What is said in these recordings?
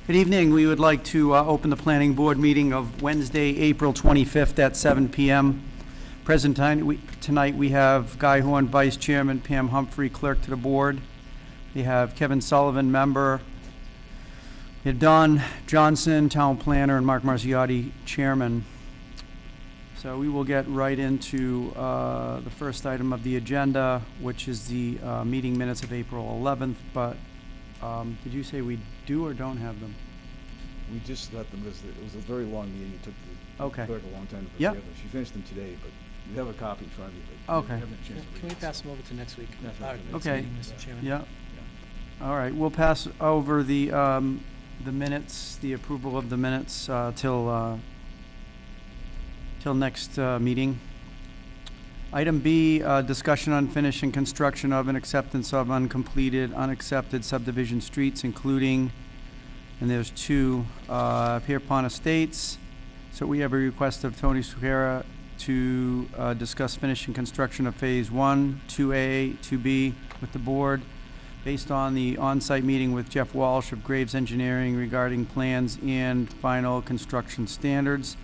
Good evening. We would like to open the planning board meeting of Wednesday, April 25th at 7 p.m. Present time, tonight we have Guy Horn, Vice Chairman, Pam Humphrey, Clerk to the Board. We have Kevin Sullivan, Member. We have Don Johnson, Town Planner, and Mark Marziotti, Chairman. So we will get right into the first item of the agenda, which is the meeting minutes of April 11th. But did you say we do or don't have them? We just got them. It was a very long meeting. It took the clerk a long time to put together. She finished them today, but you have a copy in front of you. But okay. You haven't had a chance to read Can we pass them over to next week? Okay. Meeting, Mr. Chairman? Yeah. All right. We'll pass over the minutes, the approval of the minutes till next meeting. Item B, discussion on finishing construction of and acceptance of unaccepted subdivision streets, including, and there's two, Pierpont Estates. So we have a request of Tony Suquera to discuss finishing construction of Phase 1, 2A, 2B with the board, based on the on-site meeting with Jeff Walsh of Graves Engineering regarding plans and final construction standards.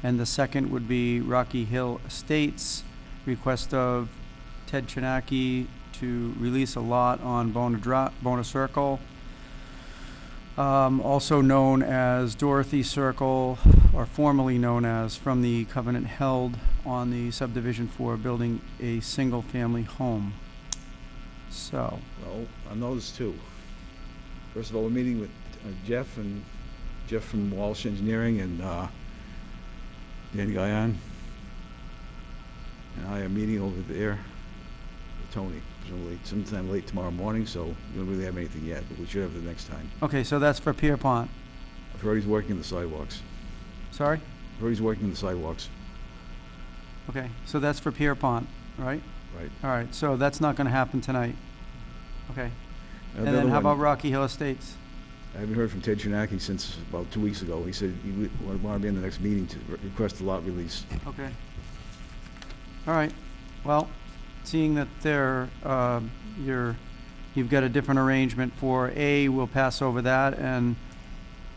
And the second would be Rocky Hill Estates, request of Ted Chinaki to release a lot on Bona Circle, also known as Dorothy Circle, or formerly known as, from the covenant held on the subdivision for building a single-family home. So. Well, on those two. First of all, we're meeting with Jeff from Walsh Engineering and Danny Guyon. And I are meeting over there with Tony, presumably sometime late tomorrow morning, so we don't really have anything yet, but we should have the next time. Okay, so that's for Pierpont. I've heard he's working on the sidewalks. Sorry? I've heard he's working on the sidewalks. Okay, so that's for Pierpont, right? Right. All right, so that's not going to happen tonight. Okay. And then how about Rocky Hill Estates? I haven't heard from Ted Chinaki since about 2 weeks ago. He said he would want to be in the next meeting to request a lot release. Okay. All right. Well, seeing that you've got a different arrangement for A, we'll pass over that, and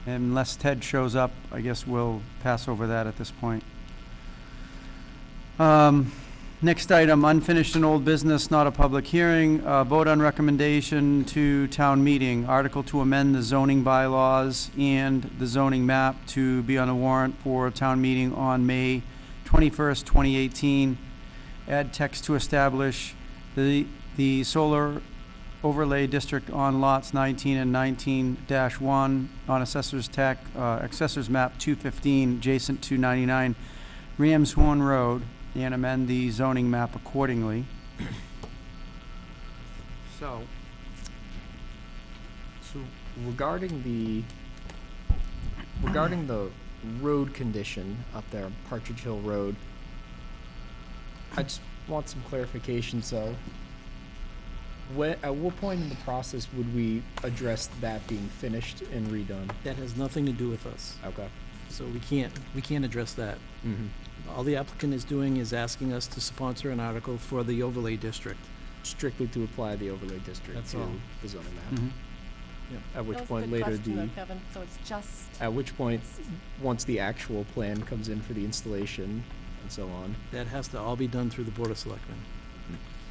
unless Ted shows up, I guess we'll pass over that at this point. Next item, unfinished and old business, not a public hearing. Vote on recommendation to town meeting. Article to amend the zoning bylaws and the zoning map to be on the warrant for town meeting on May 21st, 2018. Add text to establish the solar overlay district on lots 19 and 19-1 on Assessor's Map 215, adjacent to 99 Ramshorn Road, and amend the zoning map accordingly. So regarding the road condition up there, Partridge Hill Road, I just want some clarification. So at what point in the process would we address that being finished and redone? That has nothing to do with us. Okay. So we can't address that. Mm-hmm. All the applicant is doing is asking us to sponsor an article for the overlay district. Strictly to apply the overlay district That's to all. the zoning map. Mm-hmm. Yeah. At which That was a point good later question, though, Kevin. So it's just. at which point, once the actual plan comes in for the installation and so on. That has to all be done through the Board of Selectmen.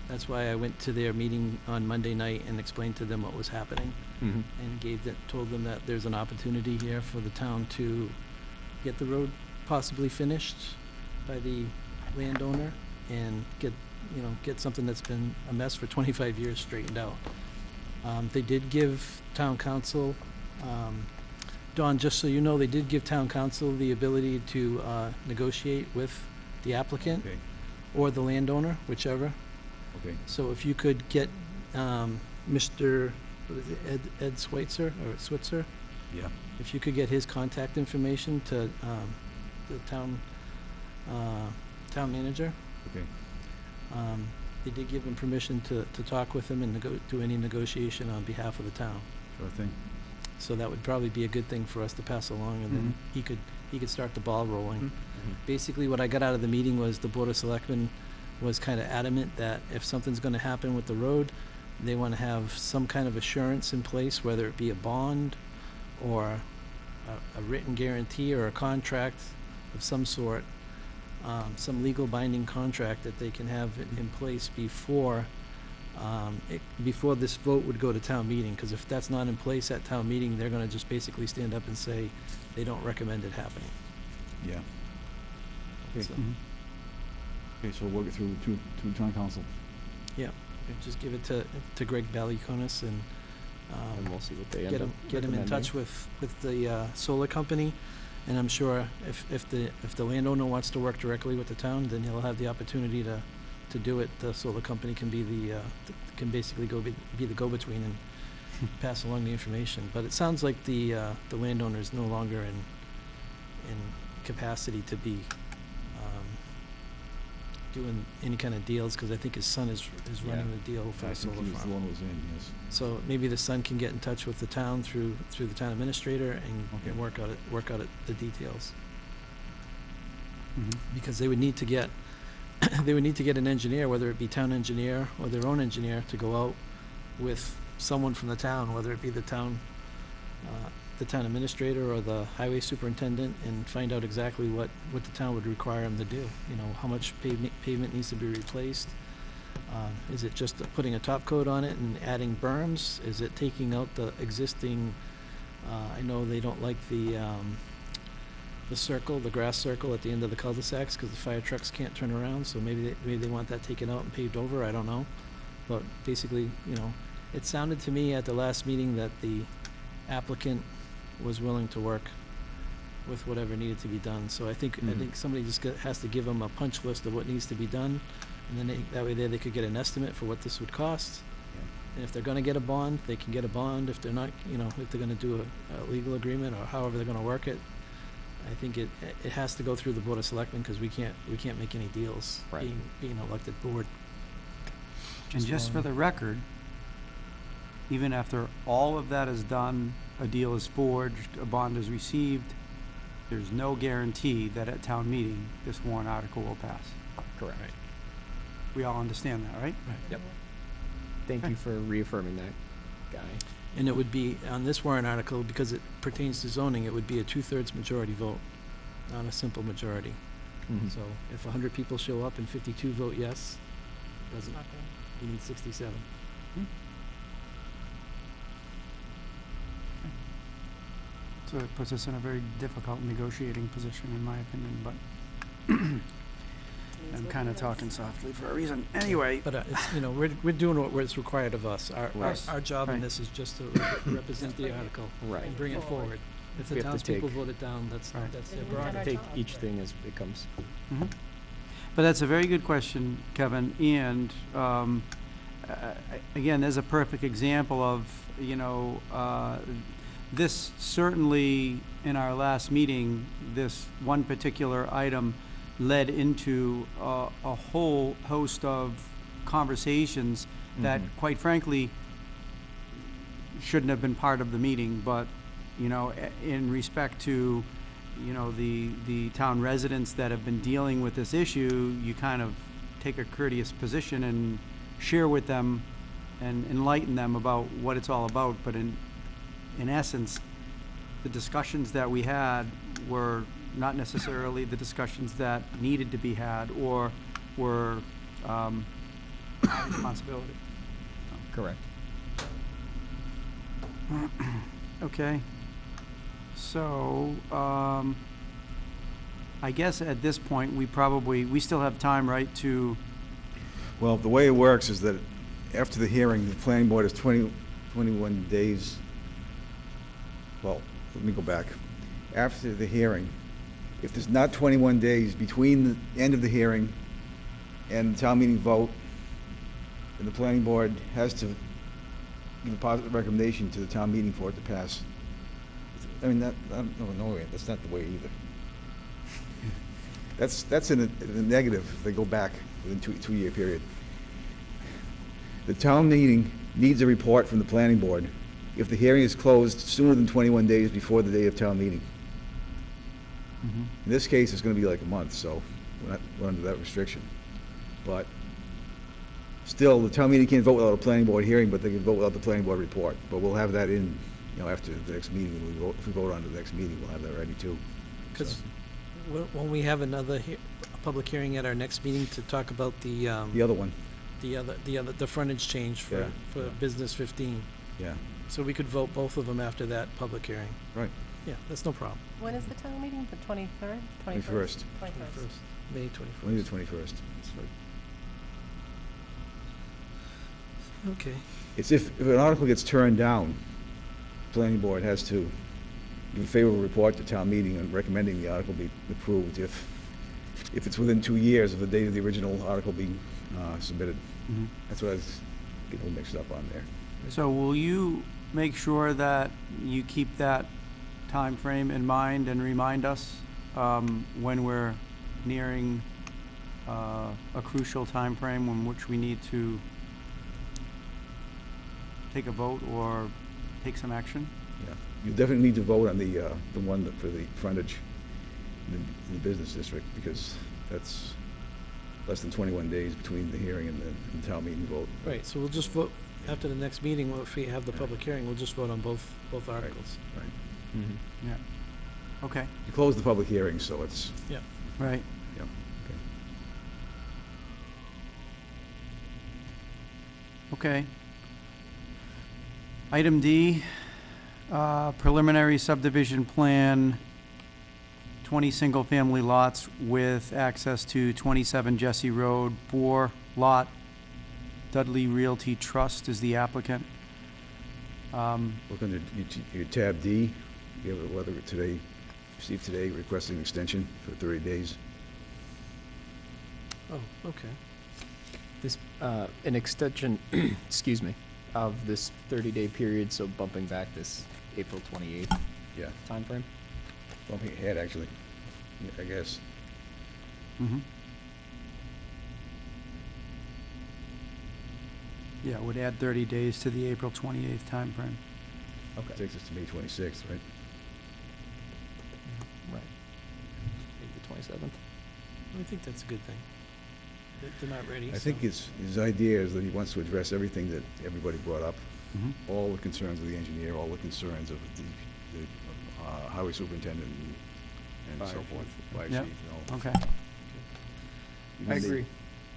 That's why I went to their meeting on Monday night and explained to them what was happening, Mm-hmm. and told them that there's an opportunity here for the town to get the road possibly finished by the landowner and get something that's been a mess for 25 years straightened out. They did give town council, Don, just so you know, they did give town council the ability to negotiate with the applicant Okay. or the landowner, whichever. Okay. So if you could get Mr. what is it, Ed Switzer, Yeah. if you could get his contact information to the town manager. Okay. They did give him permission to talk with him and do any negotiation on behalf of the town. Sure thing. So that would probably be a good thing for us to pass along, and then he could start the ball rolling. Mm-hmm. Basically, what I got out of the meeting was the Board of Selectmen was kind of adamant that if something's going to happen with the road, they want to have some kind of assurance in place, whether it be a bond or a written guarantee or a contract of some sort, some legal binding contract that they can have in place before, before this vote would go to town meeting, because if that's not in place at town meeting, they're gonna just basically stand up and say they don't recommend it happening. Yeah. Okay, So, okay, so we'll get through to town council. just give it to Greg Ballyconis and, And we'll see what they end get up him in touch with the solar company, and I'm sure if the landowner wants to work directly with the town, then he'll have the opportunity to do it. The solar company can be can basically be the go-between and pass along the information. But it sounds like the landowner is no longer in capacity to be doing any kind of deals, because I think his son is running the deal for I the think solar he was the farm. one who was in, yes. So maybe the son can get in touch with the town through the town administrator Okay. and work out the details. Mhm. Because they would need to get, an engineer, whether it be town engineer or their own engineer, to go out with someone from the town, whether it be the town administrator or the highway superintendent, and find out exactly what the town would require them to do. You know, how much pavement needs to be replaced. Is it just putting a top coat on it and adding berms? Is it taking out the existing, I know they don't like the circle, the grass circle at the end of the cul-de-sacs, because the fire trucks can't turn around, so maybe they want that taken out and paved over, I don't know. But basically, you know, it sounded to me at the last meeting that the applicant was willing to work with whatever needed to be done. So I think somebody just has to give them a punch list of what needs to be done, and then that way they could get an estimate for what this would cost. And if they're gonna get a bond, they can get a bond. If they're not, you know, if they're gonna do a legal agreement or however they're gonna work it, I think it has to go through the Board of Selectmen, because we can't make any deals Right. being an elected board. And just for the record, even after all of that is done, a deal is forged, a bond is received, there's no guarantee that at town meeting, this warrant article will pass. Correct. Right. We all understand that, right? Yep. Thank you for reaffirming that, Guy. And it would be, on this warrant article, because it pertains to zoning, it would be a 2/3 majority vote, not a simple majority. So if 100 people show up and 52 vote yes, doesn't, you need 67. So it puts us in a very difficult negotiating position, in my opinion, but I'm kind of talking softly for a reason. Anyway, But, it's, you know, we're doing what's required of us. Right. Our job in Right. this is just to represent the article Right. and bring it forward. If We the have to townspeople take- vote it down, that's Right. their We've done prerogative. our Take job. each thing as it comes. Mhm. But that's a very good question, Kevin, and, again, there's a perfect example of, you know, this certainly, in our last meeting, this one particular item led into a whole host of conversations that, quite frankly, shouldn't have been part of the meeting, but, you know, in respect to, you know, the town residents that have been dealing with this issue, you kind of take a courteous position and share with them and enlighten them about what it's all about. But in essence, the discussions that we had were not necessarily the discussions that needed to be had or were our responsibility. Correct. Okay. So, I guess at this point, we still have time, right, to, Well, the way it works is that after the hearing, the planning board has 21 days. Well, let me go back. After the hearing, if there's not 21 days between the end of the hearing and the town meeting vote, then the planning board has to give a positive recommendation to the town meeting for it to pass. I mean, that's not the way either. That's in a negative, if they go back within two-year period. The town meeting needs a report from the planning board if the hearing is closed sooner than 21 days before the day of town meeting. In this case, it's gonna be like a month, so we're under that restriction. But still, the town meeting can't vote without a planning board hearing, but they can vote without the planning board report. But we'll have that in you know, after the next meeting, if we vote on the next meeting, we'll have that ready too. Because when we have another a public hearing at our next meeting to talk about the The other one, the frontage change Yeah. for Business 15. yeah, So we could vote both of them after that public hearing. right, Yeah, that's no problem. When is the town meeting? The 23rd? 21st. 21st. May 21st. only the 21st. Okay. It's if an article gets turned down, the planning board has to give a favorable report to town meeting and recommending the article be approved if it's within 2 years of the date of the original article being submitted. Mhm. That's what I was getting a little mixed up on there. So will you make sure that you keep that time frame in mind and remind us when we're nearing a crucial time frame in which we need to take a vote or take some action? Yeah, you definitely need to vote on the one for the frontage in the business district, because that's less than 21 days between the hearing and the town meeting vote. Right, so we'll just vote, after the next meeting, if we have the public hearing, we'll just vote on both articles. Right. Yeah. Okay, You close the public hearing, so it's, right. yeah, okay. Okay. Item D, preliminary subdivision plan, 20 single-family lots with access to 27 Jessie Road, 4-lot. Dudley Realty Trust is the applicant. Look under your tab D, you have a letter today, received today requesting extension for 30 days. Oh, okay. This, an extension, excuse me, of this 30-day period, so bumping back this April 28th Yeah, timeframe? bumping ahead, actually, I guess. Mhm. Yeah, it would add 30 days to the April 28th timeframe. Okay. Takes us to May 26th, right? Right. Maybe the 27th? I think that's a good thing. They're not ready, I think so- his idea is that he wants to address everything that everybody brought up, Mhm. all the concerns of the engineer, all the concerns of the highway superintendent and so Fire forth, chief. fire Yep. chief and all. Okay, I agree.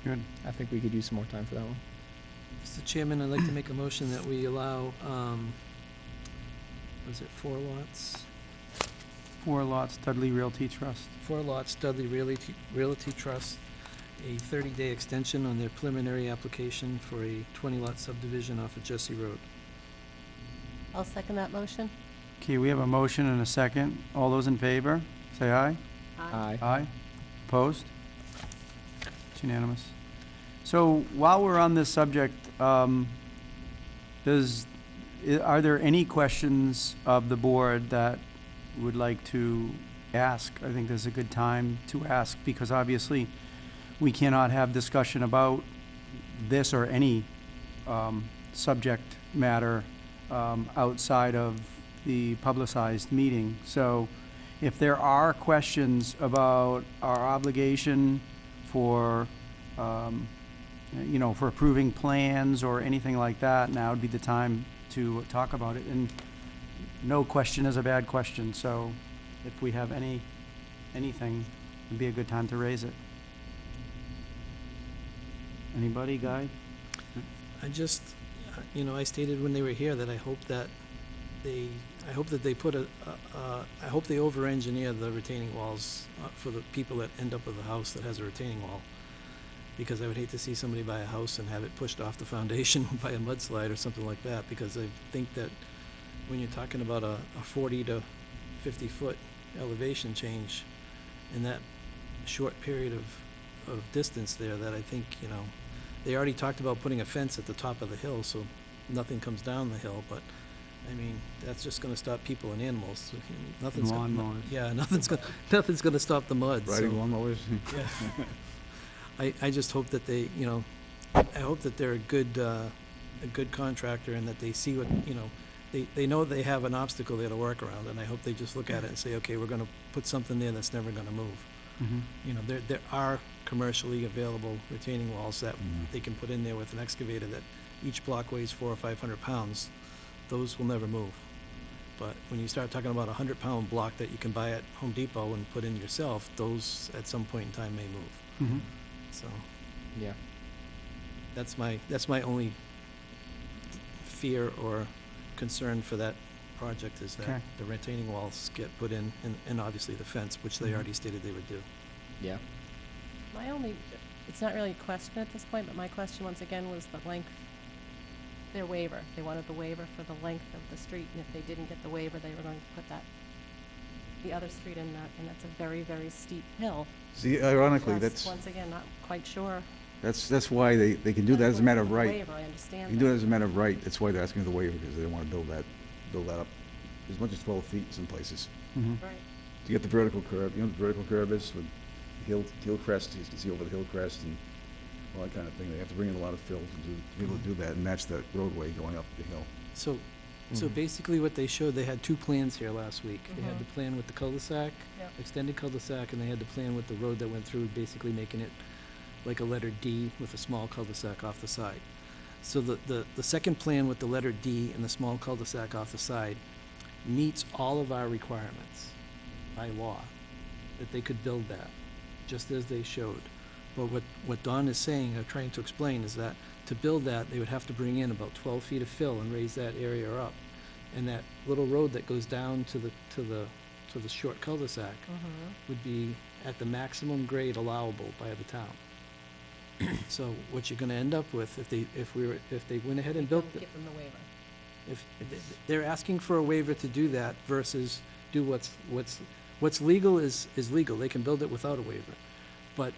good. I think we could use some more time for that one. Mr. Chairman, I'd like to make a motion that we allow, was it 4 lots? 4 lots, Dudley Realty Trust. 4 lots, Dudley Realty Trust, a 30-day extension on their preliminary application for a 20-lot subdivision off of Jessie Road. I'll second that motion. Okay, we have a motion and a second. All those in favor, say aye. Aye. Aye. Opposed? It's unanimous. So while we're on this subject, are there any questions of the board that would like to ask? I think this is a good time to ask, because obviously we cannot have discussion about this or any subject matter outside of the publicized meeting. So if there are questions about our obligation for, for approving plans or anything like that, now would be the time to talk about it. And no question is a bad question, so if we have anything, it'd be a good time to raise it. Anybody, Guy? I just, I stated when they were here that I hope that they I hope they over-engineer the retaining walls for the people that end up with a house that has a retaining wall. Because I would hate to see somebody buy a house and have it pushed off the foundation by a mudslide or something like that, because I think that when you're talking about a 40 to 50 foot elevation change in that short period of distance there, that I think, they already talked about putting a fence at the top of the hill so nothing comes down the hill, but I mean, that's just gonna stop people and animals. Nothing's gonna, Lawnmowers. yeah, nothing's gonna stop the mud, so. Riding lawnmowers? Yeah. I just hope that they, I hope that they're a good contractor and that they see what, they know they have an obstacle there to work around, and I hope they just look at it and say, okay, we're gonna put something there that's never gonna move. Mm-hmm. There are commercially available retaining walls that Mhm. they can put in there with an excavator that each block weighs 400 or 500 pounds. Those will never move. But when you start talking about a 100-pound block that you can buy at Home Depot and put in yourself, those at some point in time may move. Mhm. So Yeah. that's my only fear or concern for that project is Okay. that the retaining walls get put in and obviously the fence, which they Mhm. already stated they would do. Yeah. My only, it's not really a question at this point, but my question once again was the length, their waiver. They wanted the waiver for the length of the street, and if they didn't get the waiver, they were going to put the other street in that, and that's a very, very steep hill. See, ironically, Just, that's, once again, not quite sure. that's why they can do that as a matter of right. Waiver, I understand You can do it that. as a matter of right. That's why they're asking for the waiver, because they don't want to build that up as much as 12 feet in some places. Mhm. Right. To get the vertical curve, you know what the vertical curve is with hill crest, you can see over the hill crest and all that kind of thing. They have to bring in a lot of fill to be able to do that and match that roadway going up the hill. So Mhm. basically what they showed, they had two plans here last week. They had Mhm. the plan with the cul-de-sac, Yep. extended cul-de-sac, and they had the plan with the road that went through, basically making it like a letter D with a small cul-de-sac off the side. So the second plan with the letter D and the small cul-de-sac off the side meets all of our requirements by law, that they could build that, just as they showed. But what Don is saying, or trying to explain, is that to build that, they would have to bring in about 12 feet of fill and raise that area up. And that little road that goes down to the short cul-de-sac Mhm. would be at the maximum grade allowable by the town. So what you're gonna end up with, if they went ahead and built Don't it, give them the waiver. if they're asking for a waiver to do that versus do what's legal is legal. They can build it without a waiver. But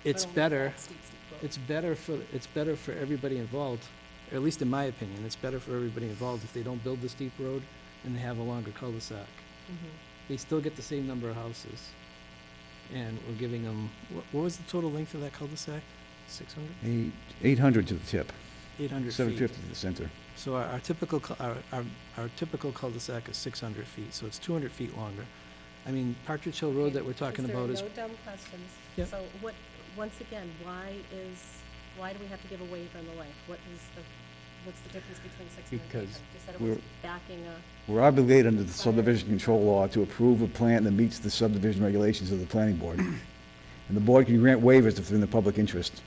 it's But only better, that steep road. it's better for everybody involved, or at least in my opinion, it's better for everybody involved if they don't build the steep road and they have a longer cul-de-sac. Mhm. They still get the same number of houses. And we're giving them, what was the total length of that cul-de-sac? 600? 800 to the tip, 800 feet. 750 to the center. So our typical, our typical cul-de-sac is 600 feet, so it's 200 feet longer. I mean, Partridge Hill Road that we're talking about is, Is there no dumb questions? Yep. So what, once again, why do we have to give a waiver on the length? What's the difference between 600 and 800? Because You said it was we're- backing a, We're obligated under the subdivision control law to approve a plan that meets the subdivision regulations of the planning board. And the board can grant waivers if they're in the public interest.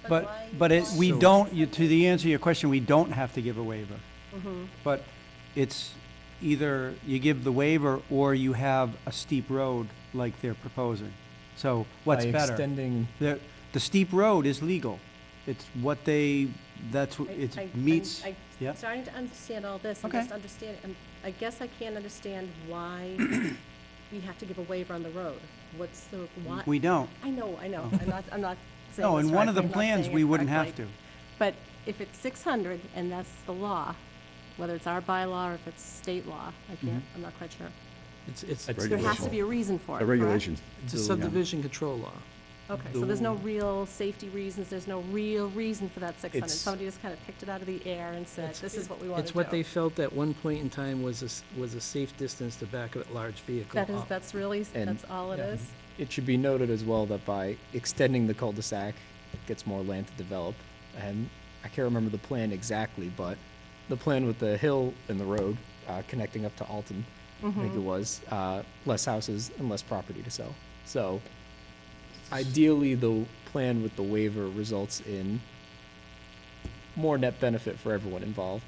But, why- we So- don't, to the answer to your question, we don't have to give a waiver. Mhm. But it's either you give the waiver or you have a steep road like they're proposing. So what's By better? extending, The steep road is legal. It's what they, it meets, yeah. I'm starting to understand all this. Okay. I guess I can't understand why we have to give a waiver on the road. What's the, why? We don't. I know. Oh. I'm not saying No, this in one of the correctly, I'm not plans, saying we it wouldn't have correctly. to. But if it's 600 and that's the law, whether it's our bylaw or if it's state law, Mm-hmm. I'm not quite sure. it's There has to be a reason for it, A correct? regulation. a subdivision control law. Okay, so there's no real safety reasons, there's no real reason for that 600. It's- Somebody just kind of picked it out of the air and said, It's- this is what we want to do. It's what they felt at one point in time was a safe distance to back a large vehicle That is, up. that's really, And- that's all it yeah. is? it should be noted as well that by extending the cul-de-sac, it gets more land to develop. And I can't remember the plan exactly, but the plan with the hill and the road connecting up to Alton, I think it was, less houses and less property to sell. So ideally, the plan with the waiver results in more net benefit for everyone involved.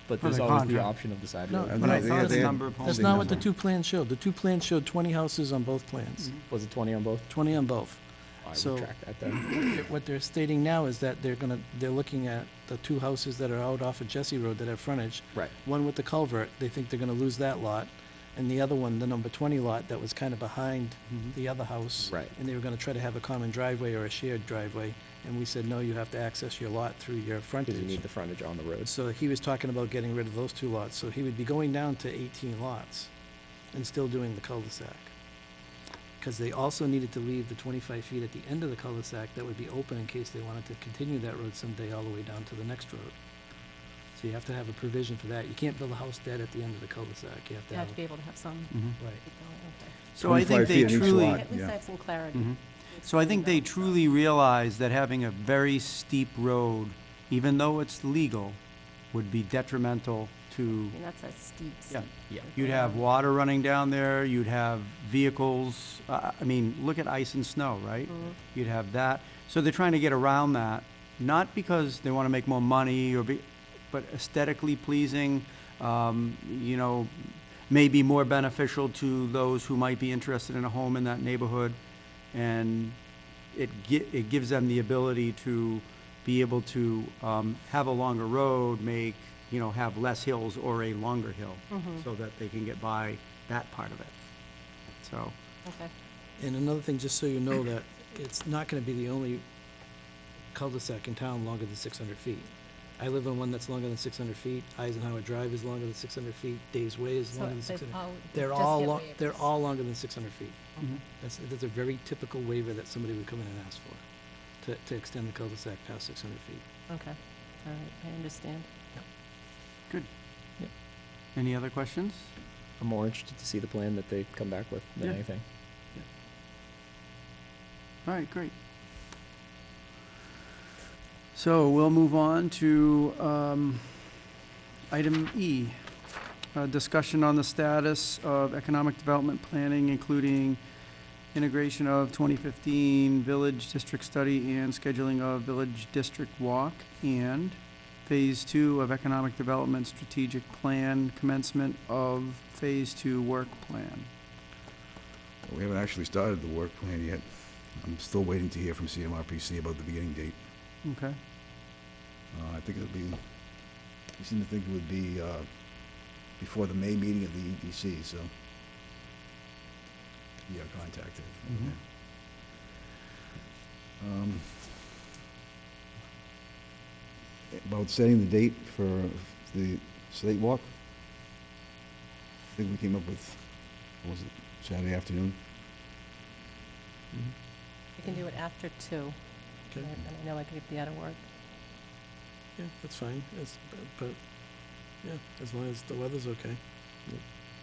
But For there's the always the contract. option of the side No, road. And But I they thought had- the they had- number of homes. That's not what the two plans showed. The two plans showed 20 houses on both plans, Was it 20 on both? 20 on both. I would So- track that then. What they're stating now is that they're looking at the two houses that are out off of Jessie Road that have frontage. Right. One with the culvert, they think they're gonna lose that lot, and the other one, the number 20 lot, that was kind of behind the other house. Right. And they were gonna try to have a common driveway or a shared driveway, and we said, no, you have to access your lot through your Because frontage. you need the frontage on the road. So he was talking about getting rid of those two lots, so he would be going down to 18 lots and still doing the cul-de-sac. Because they also needed to leave the 25 feet at the end of the cul-de-sac that would be open in case they wanted to continue that road someday all the way down to the next road. So you have to have a provision for that. You can't build a house dead at the end of the cul-de-sac. You have You to have have, to be able to have some, Mhm. right. keep going, okay. So I think 25 they feet in each truly, lot. At least yeah. I have some clarity. Mhm. So I think they truly realize that having a very steep road, even though it's legal, would be detrimental I to, mean, that's a steep, Yeah. steep. Yeah. you'd have water running down there, you'd have vehicles, I mean, look at ice and snow, right? Mhm. You'd have that. So they're trying to get around that, not because they want to make more money but aesthetically pleasing, you know, maybe more beneficial to those who might be interested in a home in that neighborhood. And it gives them the ability to be able to have a longer road, have less hills or a longer hill, Mhm. so that they can get by that part of it. So, Okay. And another thing, just so you know, that it's not gonna be the only cul-de-sac in town longer than 600 feet. I live in one that's longer than 600 feet. Eisenhower Drive is longer than 600 feet. Days Way is So longer than they've 600. all- They're just all, get they're waivers. all longer than 600 feet. Mhm. That's a very typical waiver that somebody would come in and ask for, to extend the cul-de-sac past 600 feet. Okay, all right, I understand. any other questions? I'm more interested to see the plan that they come back with than Yeah. anything. All right, great. So we'll move on to item E, discussion on the status of economic development planning, including integration of 2015 Village District Study and scheduling of Village District Walk, and Phase 2 of Economic Development Strategic Plan, commencement of Phase 2 Work Plan. We haven't actually started the work plan yet. I'm still waiting to hear from CMRPC about the beginning date. Okay. I think it'll be, we seem to think it would be before the May meeting of the EDC, so yeah, contacted. Mhm. About setting the date for the slate walk. I think we came up with, what was it, Saturday afternoon? You can do it after 2, Okay, and I know I could be out of work. yeah, that's fine, but, yeah, as long as the weather's okay.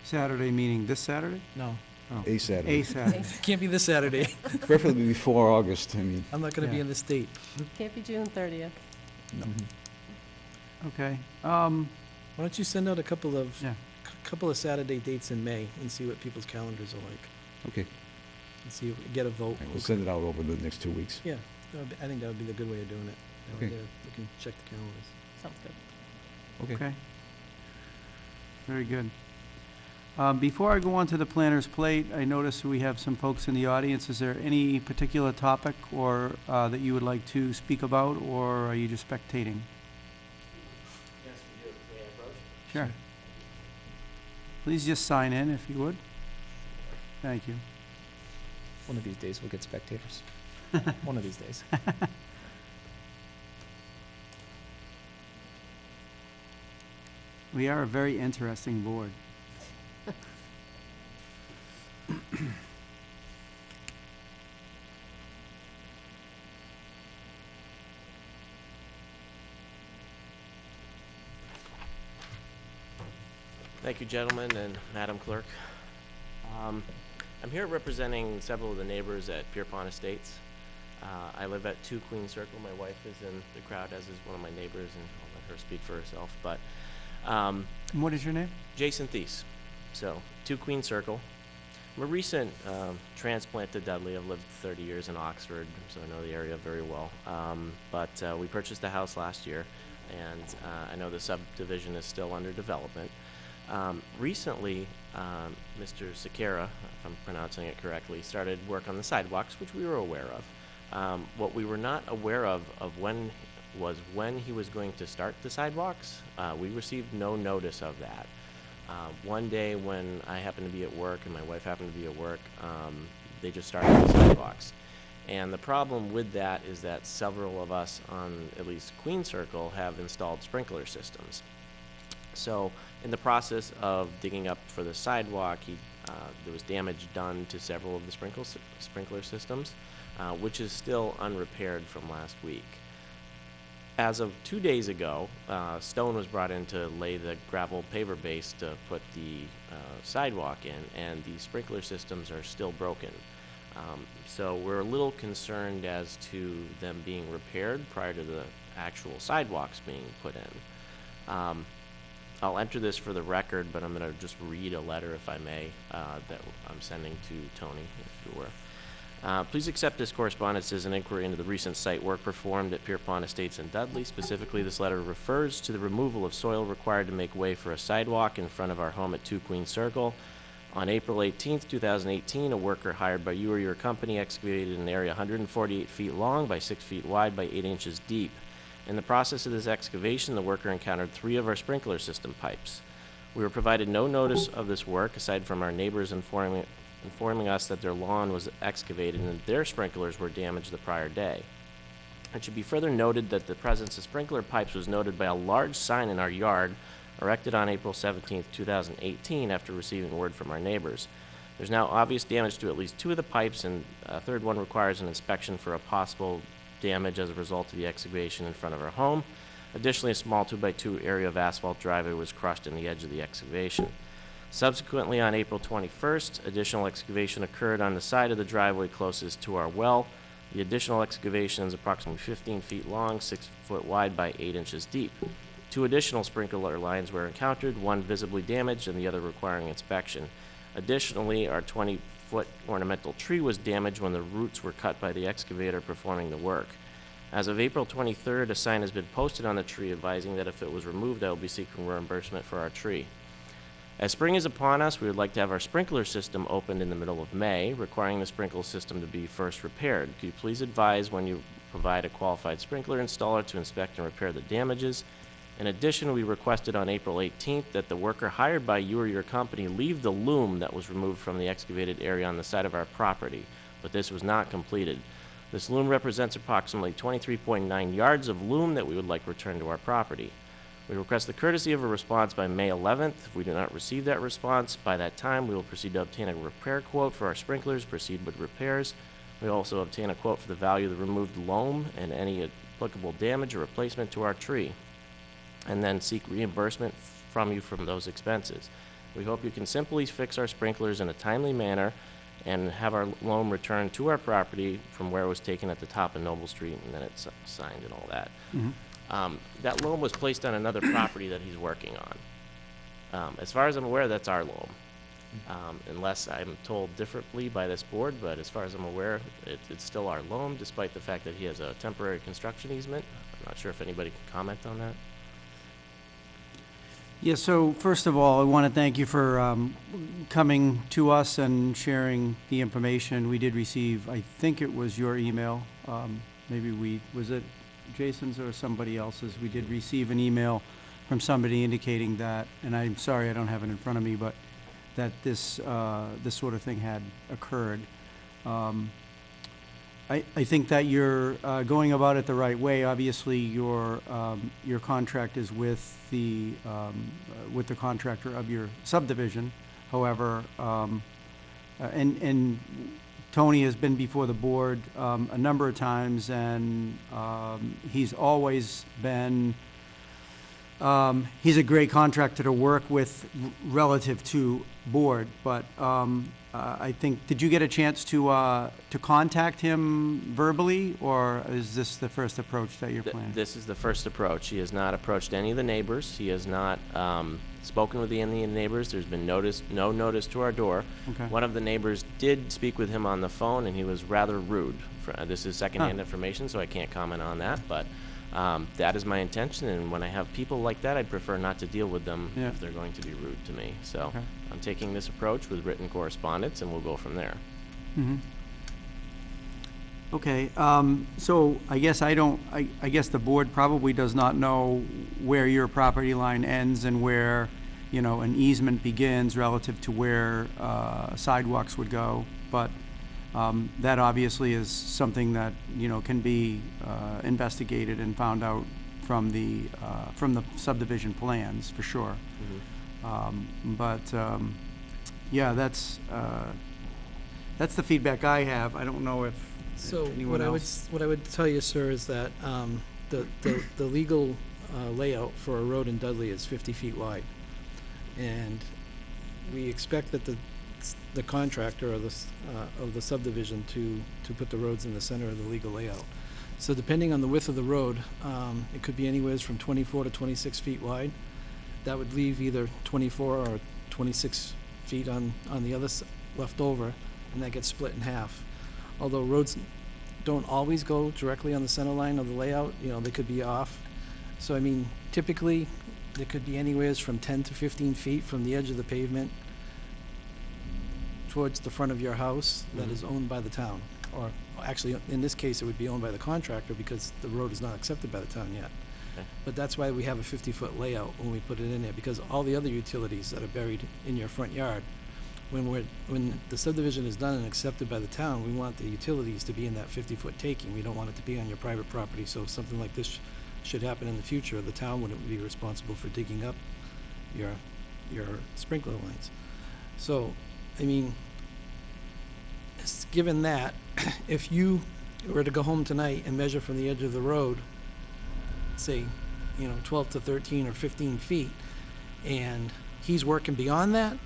Saturday, meaning this Saturday? No, Oh. A Saturday. A Saturday. can't be this Saturday. Preferably before August, I mean. I'm not gonna be Yeah. in the state. Can't be June 30th. Okay. Why don't you send out a couple of, Yeah. couple of Saturday dates in May and see what people's calendars are like, Okay, and see, if we get a vote. we'll send it out over the next 2 weeks. Yeah, I think that would be the good way of doing it. That way Okay. we can check the calendars. Sounds good. Okay. Very good. Before I go on to the planner's plate, I notice we have some folks in the audience. Is there any particular topic or that you would like to speak about, or are you just spectating? Yes, we do. May I approach? Sure. Please just sign in if you would. Thank you. One of these days we'll get spectators. One of these days. We are a very interesting board. Thank you, gentlemen and Madam Clerk. I'm here representing several of the neighbors at Pierpont Estates. I live at 2 Queen Circle. My wife is in the crowd, as is one of my neighbors, and I'll let her speak for herself. But And what is your name? Jason Thies, so 2 Queen Circle. I'm a recent transplant to Dudley. I've lived 30 years in Oxford, so I know the area very well. But we purchased a house last year, and I know the subdivision is still under development. Recently, Mr. Sakara, if I'm pronouncing it correctly, started work on the sidewalks, which we were aware of. What we were not aware of when he was going to start the sidewalks. We received no notice of that. One day when I happened to be at work and my wife happened to be at work, they just started the sidewalks. And the problem with that is that several of us on at least Queen Circle have installed sprinkler systems. So in the process of digging up for the sidewalk, there was damage done to several of the sprinkler systems, which is still unrepaired from last week. As of 2 days ago, stone was brought in to lay the gravel paver base to put the sidewalk in, and the sprinkler systems are still broken. So we're a little concerned as to them being repaired prior to the actual sidewalks being put in. I'll enter this for the record, but I'm going to just read a letter, if I may, that I'm sending to Tony, if you were. Please accept this correspondence as an inquiry into the recent site work performed at Pierpont Estates in Dudley. Specifically, this letter refers to the removal of soil required to make way for a sidewalk in front of our home at 2 Queen Circle. On April 18th, 2018, a worker hired by you or your company excavated an area 148 feet long by 6 feet wide by 8 inches deep. In the process of this excavation, the worker encountered 3 of our sprinkler system pipes. We were provided no notice of this work, aside from our neighbors informing us that their lawn was excavated and that their sprinklers were damaged the prior day. It should be further noted that the presence of sprinkler pipes was noted by a large sign in our yard, erected on April 17, 2018, after receiving word from our neighbors. There's now obvious damage to at least 2 of the pipes, and a third one requires an inspection for a possible damage as a result of the excavation in front of our home. Additionally, a small 2x2 area of asphalt driveway was crushed in the edge of the excavation. Subsequently, on April 21st, additional excavation occurred on the side of the driveway closest to our well. The additional excavation is approximately 15 feet long, 6 foot wide by 8 inches deep. 2 additional sprinkler lines were encountered, one visibly damaged and the other requiring inspection. Additionally, our 20-foot ornamental tree was damaged when the roots were cut by the excavator performing the work. As of April 23rd, a sign has been posted on the tree advising that if it was removed, I will be seeking reimbursement for our tree. As spring is upon us, we would like to have our sprinkler system opened in the middle of May, requiring the sprinkler system to be first repaired. Could you please advise when you provide a qualified sprinkler installer to inspect and repair the damages? In addition, we requested on April 18th that the worker hired by you or your company leave the loom that was removed from the excavated area on the side of our property, but this was not completed. This loom represents approximately 23.9 yards of loom that we would like returned to our property. We request the courtesy of a response by May 11th. If we do not receive that response by that time, we will proceed to obtain a repair quote for our sprinklers, proceed with repairs. We also obtain a quote for the value of the removed loam and any applicable damage or replacement to our tree, and then seek reimbursement from you from those expenses. We hope you can simply fix our sprinklers in a timely manner and have our loam returned to our property from where it was taken at the top of Noble Street, and then it's signed and all that. That loam was placed on another property that he's working on. As far as I'm aware, that's our loam. Unless I'm told differently by this board, but as far as I'm aware, it's still our loam, despite the fact that he has a temporary construction easement. I'm not sure if anybody can comment on that. Yeah, so first of all, I want to thank you for coming to us and sharing the information. We did receive, I think it was your email, was it Jason's or somebody else's? We did receive an email from somebody indicating that, and I'm sorry I don't have it in front of me, but that this sort of thing had occurred. I think that you're going about it the right way. Obviously, your contract is with the contractor of your subdivision. However, and Tony has been before the board a number of times, and he's always been. He's a great contractor to work with relative to board, but I think, did you get a chance to contact him verbally, or is this the first approach that you're planning? This is the first approach. He has not approached any of the neighbors. He has not spoken with any of the neighbors. There's been no notice to our door. Okay. One of the neighbors did speak with him on the phone, and he was rather rude. This is secondhand information, so I can't comment on that, but that is my intention, and when I have people like that, I'd prefer not to deal with them if they're going to be rude to me. So Okay. I'm taking this approach with written correspondence, and we'll go from there. Mm-hmm. Okay, so I guess I guess the board probably does not know where your property line ends and where, an easement begins relative to where sidewalks would go, but that obviously is something that, can be investigated and found out from the subdivision plans, for sure. Mm-hmm. Yeah, that's the feedback I have. I don't know if So anyone else. what I would tell you, sir, is that the legal layout for a road in Dudley is 50 feet wide, and we expect that the contractor of the subdivision to put the roads in the center of the legal layout. So depending on the width of the road, it could be anywhere from 24 to 26 feet wide. that would leave either 24 or 26 feet on the other left over, and that gets split in half. Although roads don't always go directly on the center line of the layout, you know, they could be off. So, I mean, typically, there could be anywheres from 10 to 15 feet from the edge of the pavement towards the front of your house that is owned by the town. Or, actually, in this case, it would be owned by the contractor because the road is not accepted by the town yet. Okay. But that's why we have a 50-foot layout when we put it in there, because all the other utilities that are buried in your front yard, when the subdivision is done and accepted by the town, we want the utilities to be in that 50-foot taking. We don't want it to be on your private property, so if something like this should happen in the future, the town wouldn't be responsible for digging up your sprinkler lines. So, I mean, given that, if you were to go home tonight and measure from the edge of the road, say, 12 to 13 or 15 feet, and he's working beyond that,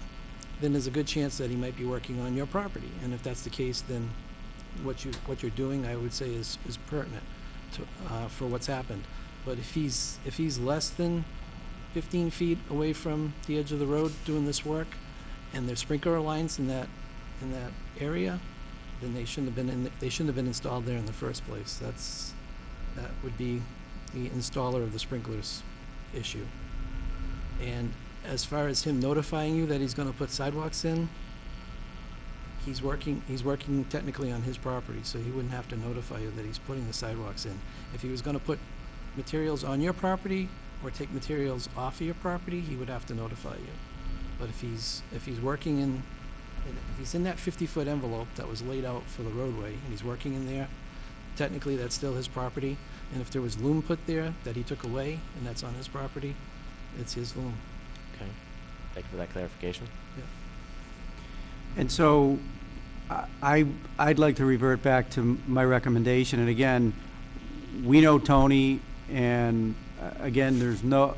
then there's a good chance that he might be working on your property. And if that's the case, then what you're doing, I would say, is pertinent to, for what's happened. But if he's less than 15 feet away from the edge of the road doing this work, and there's sprinkler lines in that area, then they shouldn't have been installed there in the first place. That would be the installer of the sprinklers issue. And as far as him notifying you that he's gonna put sidewalks in, he's working technically on his property, so he wouldn't have to notify you that he's putting the sidewalks in. If he was gonna put materials on your property or take materials off of your property, he would have to notify you. But if he's working if he's in that 50-foot envelope that was laid out for the roadway, and he's working in there, technically that's still his property. And if there was loom put there that he took away, and that's on his property, it's his loom. Okay. Thank you for that clarification. Yeah. And so I'd like to revert back to my recommendation. And again, we know Tony, and again, there's no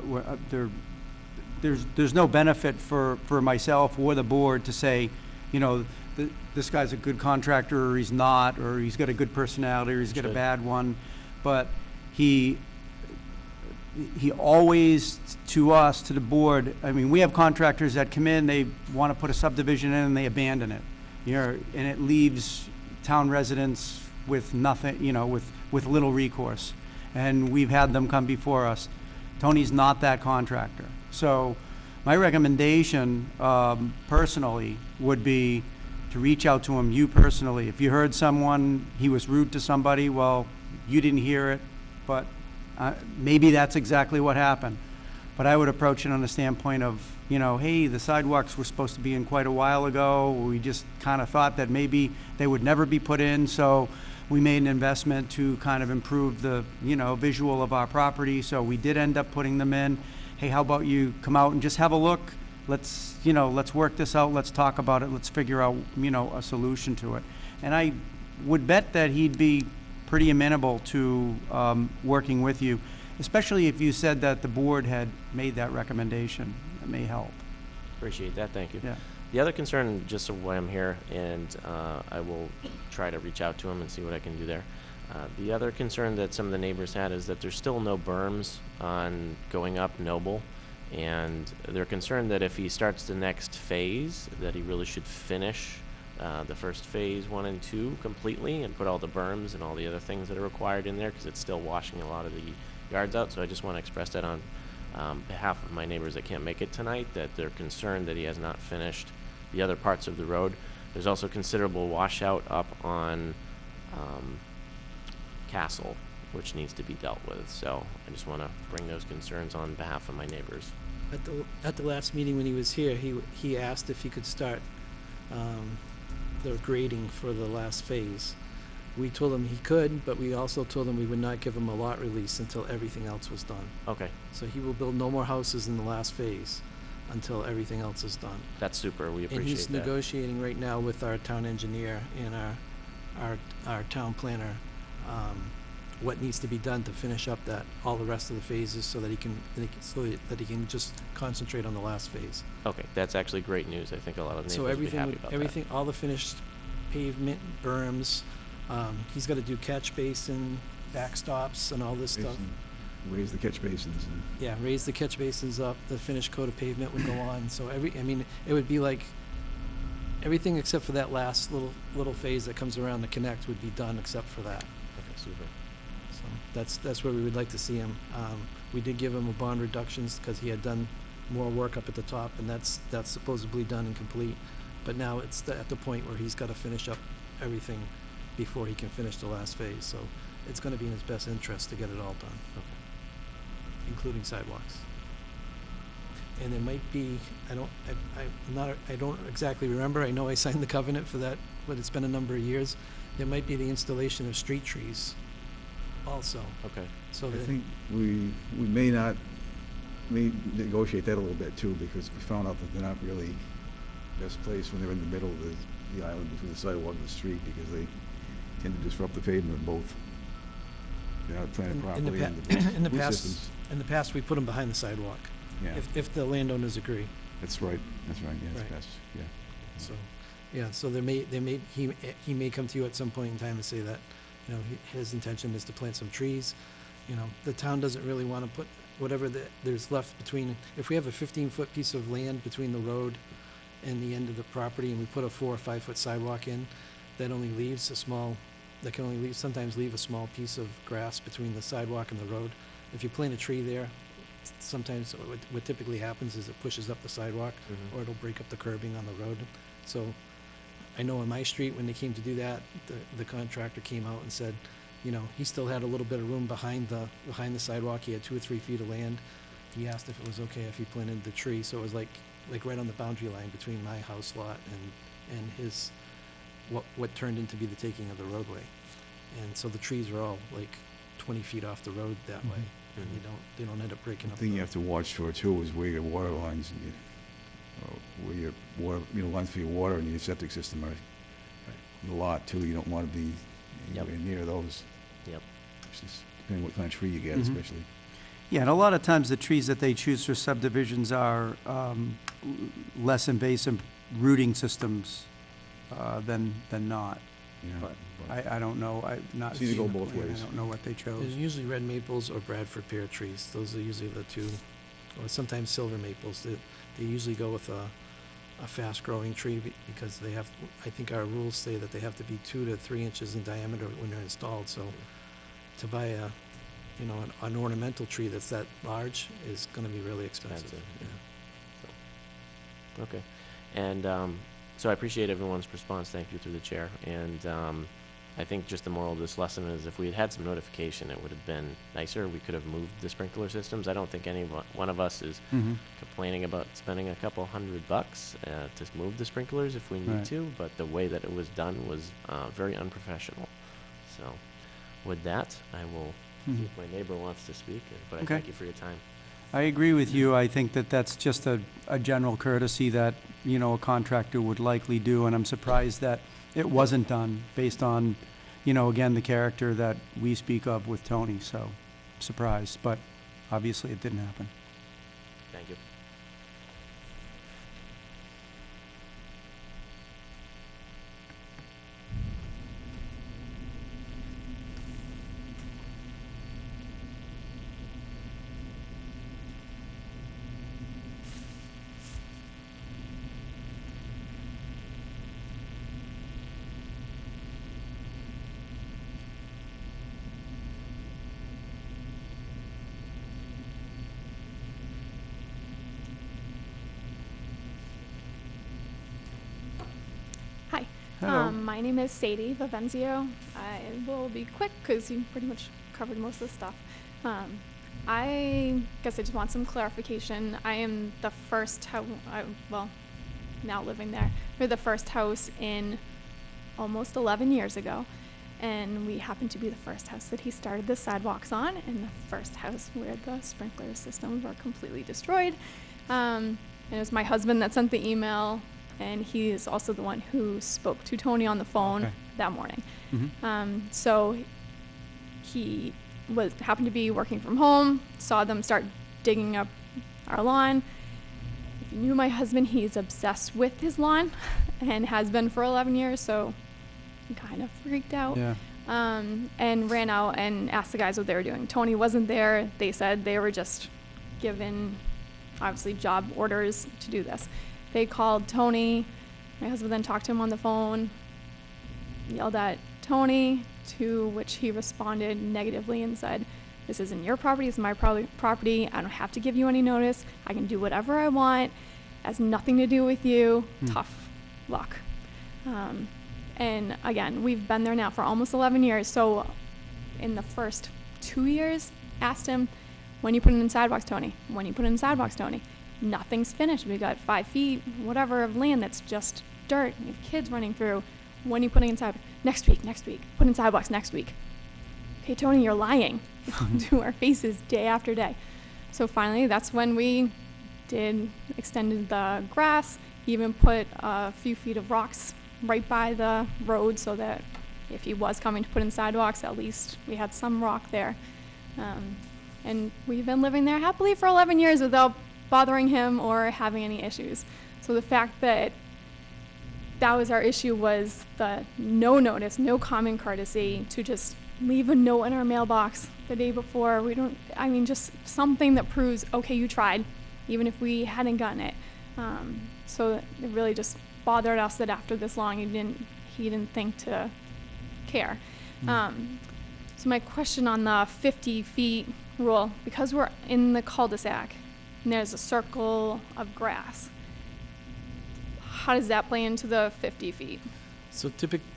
benefit for myself or the board to say, this guy's a good contractor or he's not, or he's got a good personality or he's got a bad one. But he always, to us, to the board, I mean, we have contractors that come in, they want to put a subdivision in and they abandon it. And it leaves town residents with nothing, with little recourse. And we've had them come before us. Tony's not that contractor. So my recommendation, personally, would be to reach out to him, you personally. If you heard he was rude to somebody, well, you didn't hear it, but maybe that's exactly what happened. But I would approach it on the standpoint of, hey, the sidewalks were supposed to be in quite a while ago. We just kind of thought that maybe they would never be put in, so we made an investment to kind of improve the, visual of our property. So we did end up putting them in. Hey, how about you come out and just have a look? Let's work this out. Let's talk about it. Let's figure out, a solution to it. And I would bet that he'd be pretty amenable to working with you, especially if you said that the board had made that recommendation. That may help. Appreciate that. Thank you. Yeah. The other concern, just so why I'm here, and I will try to reach out to him and see what I can do there. The other concern that some of the neighbors had is that there's still no berms on going up Noble, and they're concerned that if he starts the next phase, that he really should finish the first phase 1 and 2 completely and put all the berms and all the other things that are required in there, because it's still washing a lot of the yards out. So I just want to express that on behalf of my neighbors that can't make it tonight, that they're concerned that he has not finished the other parts of the road. There's also considerable washout up on Castle, which needs to be dealt with. So I just want to bring those concerns on behalf of my neighbors. At the last meeting when he was here, he asked if he could start the grading for the last phase. We told him he could, but we also told him we would not give him a lot release until everything else was done. Okay. So he will build no more houses in the last phase until everything else is done. That's super. We appreciate that. And he's negotiating right now with our town engineer and our town planner what needs to be done to finish up all the rest of the phases so that he can just concentrate on the last phase. Okay, that's actually great news. I think a lot of neighbors So will be happy about everything, all the finished pavement, berms, he's got to do catch basin, backstops, and all this stuff. raise the catch basins and. Yeah, raise the catch basins up, the finished coat of pavement would go on, so it would be like, everything except for that last little phase that comes around the connect would be done except for that. Okay, super. So that's where we would like to see him. We did give him a bond reductions because he had done more work up at the top, and that's supposedly done and complete. But now it's at the point where he's got to finish up everything before he can finish the last phase. So it's going to be in his best interest to get it all done, including sidewalks. And there might be, I don't exactly remember. I know I signed the covenant for that, but it's been a number of years. There might be the installation of street trees also. Okay. So I that, think we may negotiate that a little bit too, because we found out that they're not really best placed when they're in the middle of the island between the sidewalk and the street, because they tend to disrupt the pavement both. They're not planted properly. in the root past, systems. in the past, we put them behind the sidewalk, Yeah, if the landowners agree. that's right, yeah, Right. it's best, yeah. So, yeah, so he may come to you at some point in time and say that, you know, his intention is to plant some trees. You know, the town doesn't really want to put whatever there's left between, if we have a 15-foot piece of land between the road and the end of the property, and we put a 4 or 5 foot sidewalk in, that only leaves sometimes leave a small piece of grass between the sidewalk and the road. If you plant a tree there, sometimes what typically happens is it pushes up the sidewalk, or it'll break up the curbing on the road. So I know on my street, when they came to do that, the contractor came out and said, you know, he still had a little bit of room behind the sidewalk. He had 2 or 3 feet of land. He asked if it was okay if he planted the tree, so it was like right on the boundary line between my house lot and his, what turned into be the taking of the roadway. And so the trees are all like 20 feet off the road that way, and they don't end up breaking The up. thing you have to watch for too is where your water lines, and where your water, lines for your water and your septic system are. In the lot too, you don't want to be anywhere near those. Yep. Just depending what kind of tree you get, Mhm. especially. Yeah, and a lot of times the trees that they choose for subdivisions are less invasive rooting systems than not. Yeah. But I don't know, I've not It's either seen go the both plan. I ways. don't know what they chose. There's usually red maples or Bradford pear trees. Those are usually the two, or sometimes silver maples. They usually go with a fast-growing tree because they have, I think our rules say that they have to be 2 to 3 inches in diameter when they're installed. So to buy an ornamental tree that's that large is going to be really expensive. Expensive, Yeah. Okay. And so I appreciate everyone's response. Thank you through the chair. And I think just the moral of this lesson is if we had had some notification, it would have been nicer. We could have moved the sprinkler systems. I don't think any one of us is complaining about spending a couple $100 to move the sprinklers if we need Right. to, but the way that it was done was very unprofessional. So with that, I will see if my neighbor wants to speak, but I Okay. thank you for your time. I agree with you. I think that that's just a general courtesy that, a contractor would likely do, and I'm surprised that it wasn't done based on, again, the character that we speak of with Tony, so surprised, but obviously it didn't happen. Thank you. Hi, Hello. my name is Sadie Vivenzio. I will be quick because you pretty much covered most of the stuff. I guess I just want some clarification. I am the first house, now living there. We're the first house in almost 11 years ago. And we happen to be the first house that he started the sidewalks on, and the first house where the sprinkler systems were completely destroyed. And it was my husband that sent the email, and he is also the one who spoke to Tony on the phone Okay. that morning. Mhm. So he happened to be working from home, saw them start digging up our lawn. If you knew my husband, he's obsessed with his lawn and has been for 11 years, so he kind of freaked out. Yeah. and ran out and asked the guys what they were doing. Tony wasn't there. They said they were just given, obviously, job orders to do this. They called Tony. My husband then talked to him on the phone, yelled at Tony, to which he responded negatively and said, "This isn't your property, it's my property. I don't have to give you any notice. I can do whatever I want. It has nothing to do with you. Tough luck." And again, we've been there now for almost 11 years. So in the first 2 years, asked him, "When you put in sidewalks, Tony? When you put in sidewalks, Tony?" Nothing's finished. We've got 5 feet, whatever, of land that's just dirt. We have kids running through. "When are you putting in sidewalks?" Next week. Put in sidewalks next week." "Okay, Tony, you're lying." To our faces day after day. So finally, that's when we extended the grass, even put a few feet of rocks right by the road so that if he was coming to put in sidewalks, at least we had some rock there. And we've been living there happily for 11 years without bothering him or having any issues. So the fact that that was our issue was the no notice, no common courtesy to just leave a note in our mailbox the day before. Just something that proves, okay, you tried, even if we hadn't gotten it. So it really just bothered us that after this long, he didn't think to care. So my question on the 50 feet rule, because we're in the cul-de-sac and there's a circle of grass, how does that play into the 50 feet? So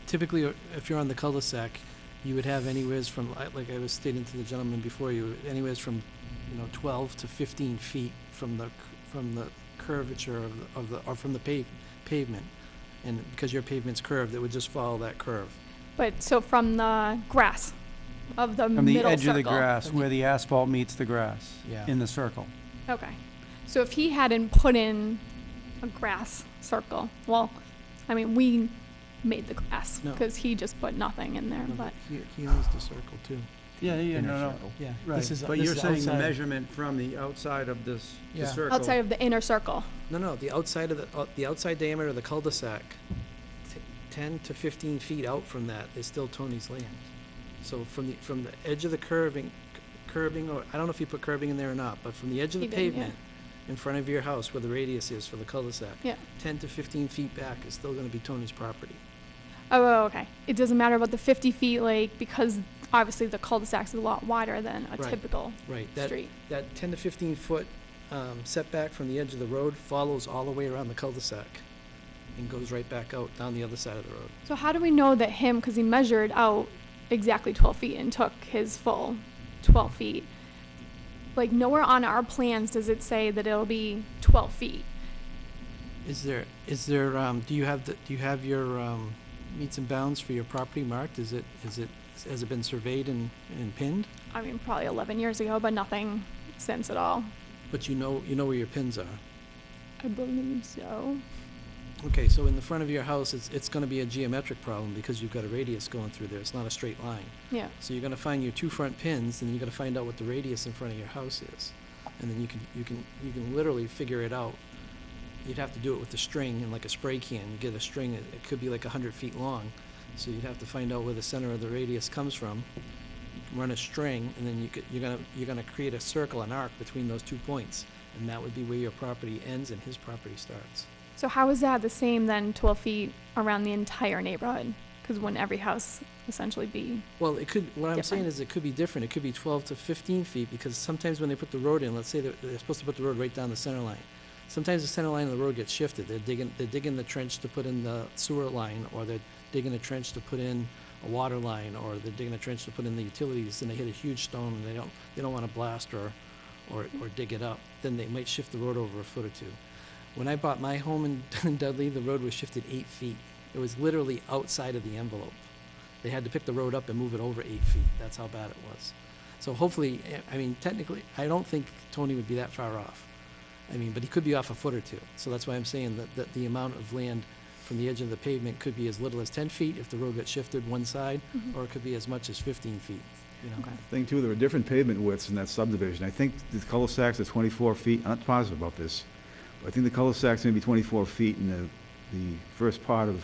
typically, if you're on the cul-de-sac, you would have anywheres from, like I was stating to the gentleman before you, anywheres from 12 to 15 feet from the curvature or from the pavement. And because your pavement's curved, it would just follow that curve. But so from the grass of the From middle the circle. edge of the grass, where the asphalt meets the grass, Yeah. in the circle. Okay. So if he hadn't put in a grass circle, we made the grass No. because he just put nothing in there. But He owns the circle too. Yeah, no. Yeah. Right, but you're saying the measurement from the outside of the Yeah. circle. outside of the inner circle. No, the outside of the outside diameter of the cul-de-sac, 10 to 15 feet out from that is still Tony's land. So from the edge of the curbing, or I don't know if you put curbing in there or not, but from the edge of the He did, yeah. pavement in front of your house where the radius is for the cul-de-sac, Yeah. 10 to 15 feet back is still going to be Tony's property. Oh, okay. It doesn't matter about the 50 feet, because obviously the cul-de-sac is a lot wider than a Right. typical Right. street. That 10 to 15 foot setback from the edge of the road follows all the way around the cul-de-sac and goes right back out down the other side of the road. So how do we know that because he measured out exactly 12 feet and took his full 12 feet. Nowhere on our plans does it say that it'll be 12 feet. Is there, do you have your meets and bounds for your property marked? Has it been surveyed and pinned? Probably 11 years ago, but nothing since at all. But you know where your pins are. I believe so. Okay, so in the front of your house, it's gonna be a geometric problem because you've got a radius going through there. It's not a straight line. Yeah. So you're gonna find your 2 front pins, and you're gonna find out what the radius in front of your house is. And then you can literally figure it out. You'd have to do it with a string and like a spray can. You get a string, it could be like 100 feet long. So you'd have to find out where the center of the radius comes from, run a string, and then you're gonna create a circle, an arc between those 2 points. And that would be where your property ends and his property starts. So how is that the same then 12 feet around the entire neighborhood? Because wouldn't every house essentially be? Well, what I'm saying Different. is it could be different. It could be 12 to 15 feet because sometimes when they put the road in, let's say they're supposed to put the road right down the center line. Sometimes the center line of the road gets shifted. They're digging the trench to put in the sewer line, or they're digging a trench to put in a water line, or they're digging a trench to put in the utilities, and they hit a huge stone and they don't want to blast or dig it up. Then they might shift the road over a foot or two. When I bought my home in Dudley, the road was shifted 8 feet. It was literally outside of the envelope. They had to pick the road up and move it over 8 feet. That's how bad it was. So hopefully, technically, I don't think Tony would be that far off. But he could be off a foot or two. So that's why I'm saying that the amount of land from the edge of the pavement could be as little as 10 feet if the road got shifted one side, or it could be as much as 15 feet. Okay. Thing too, there are different pavement widths in that subdivision. I think the cul-de-sacs are 24 feet. I'm not positive about this. But I think the cul-de-sacs may be 24 feet, and the first part of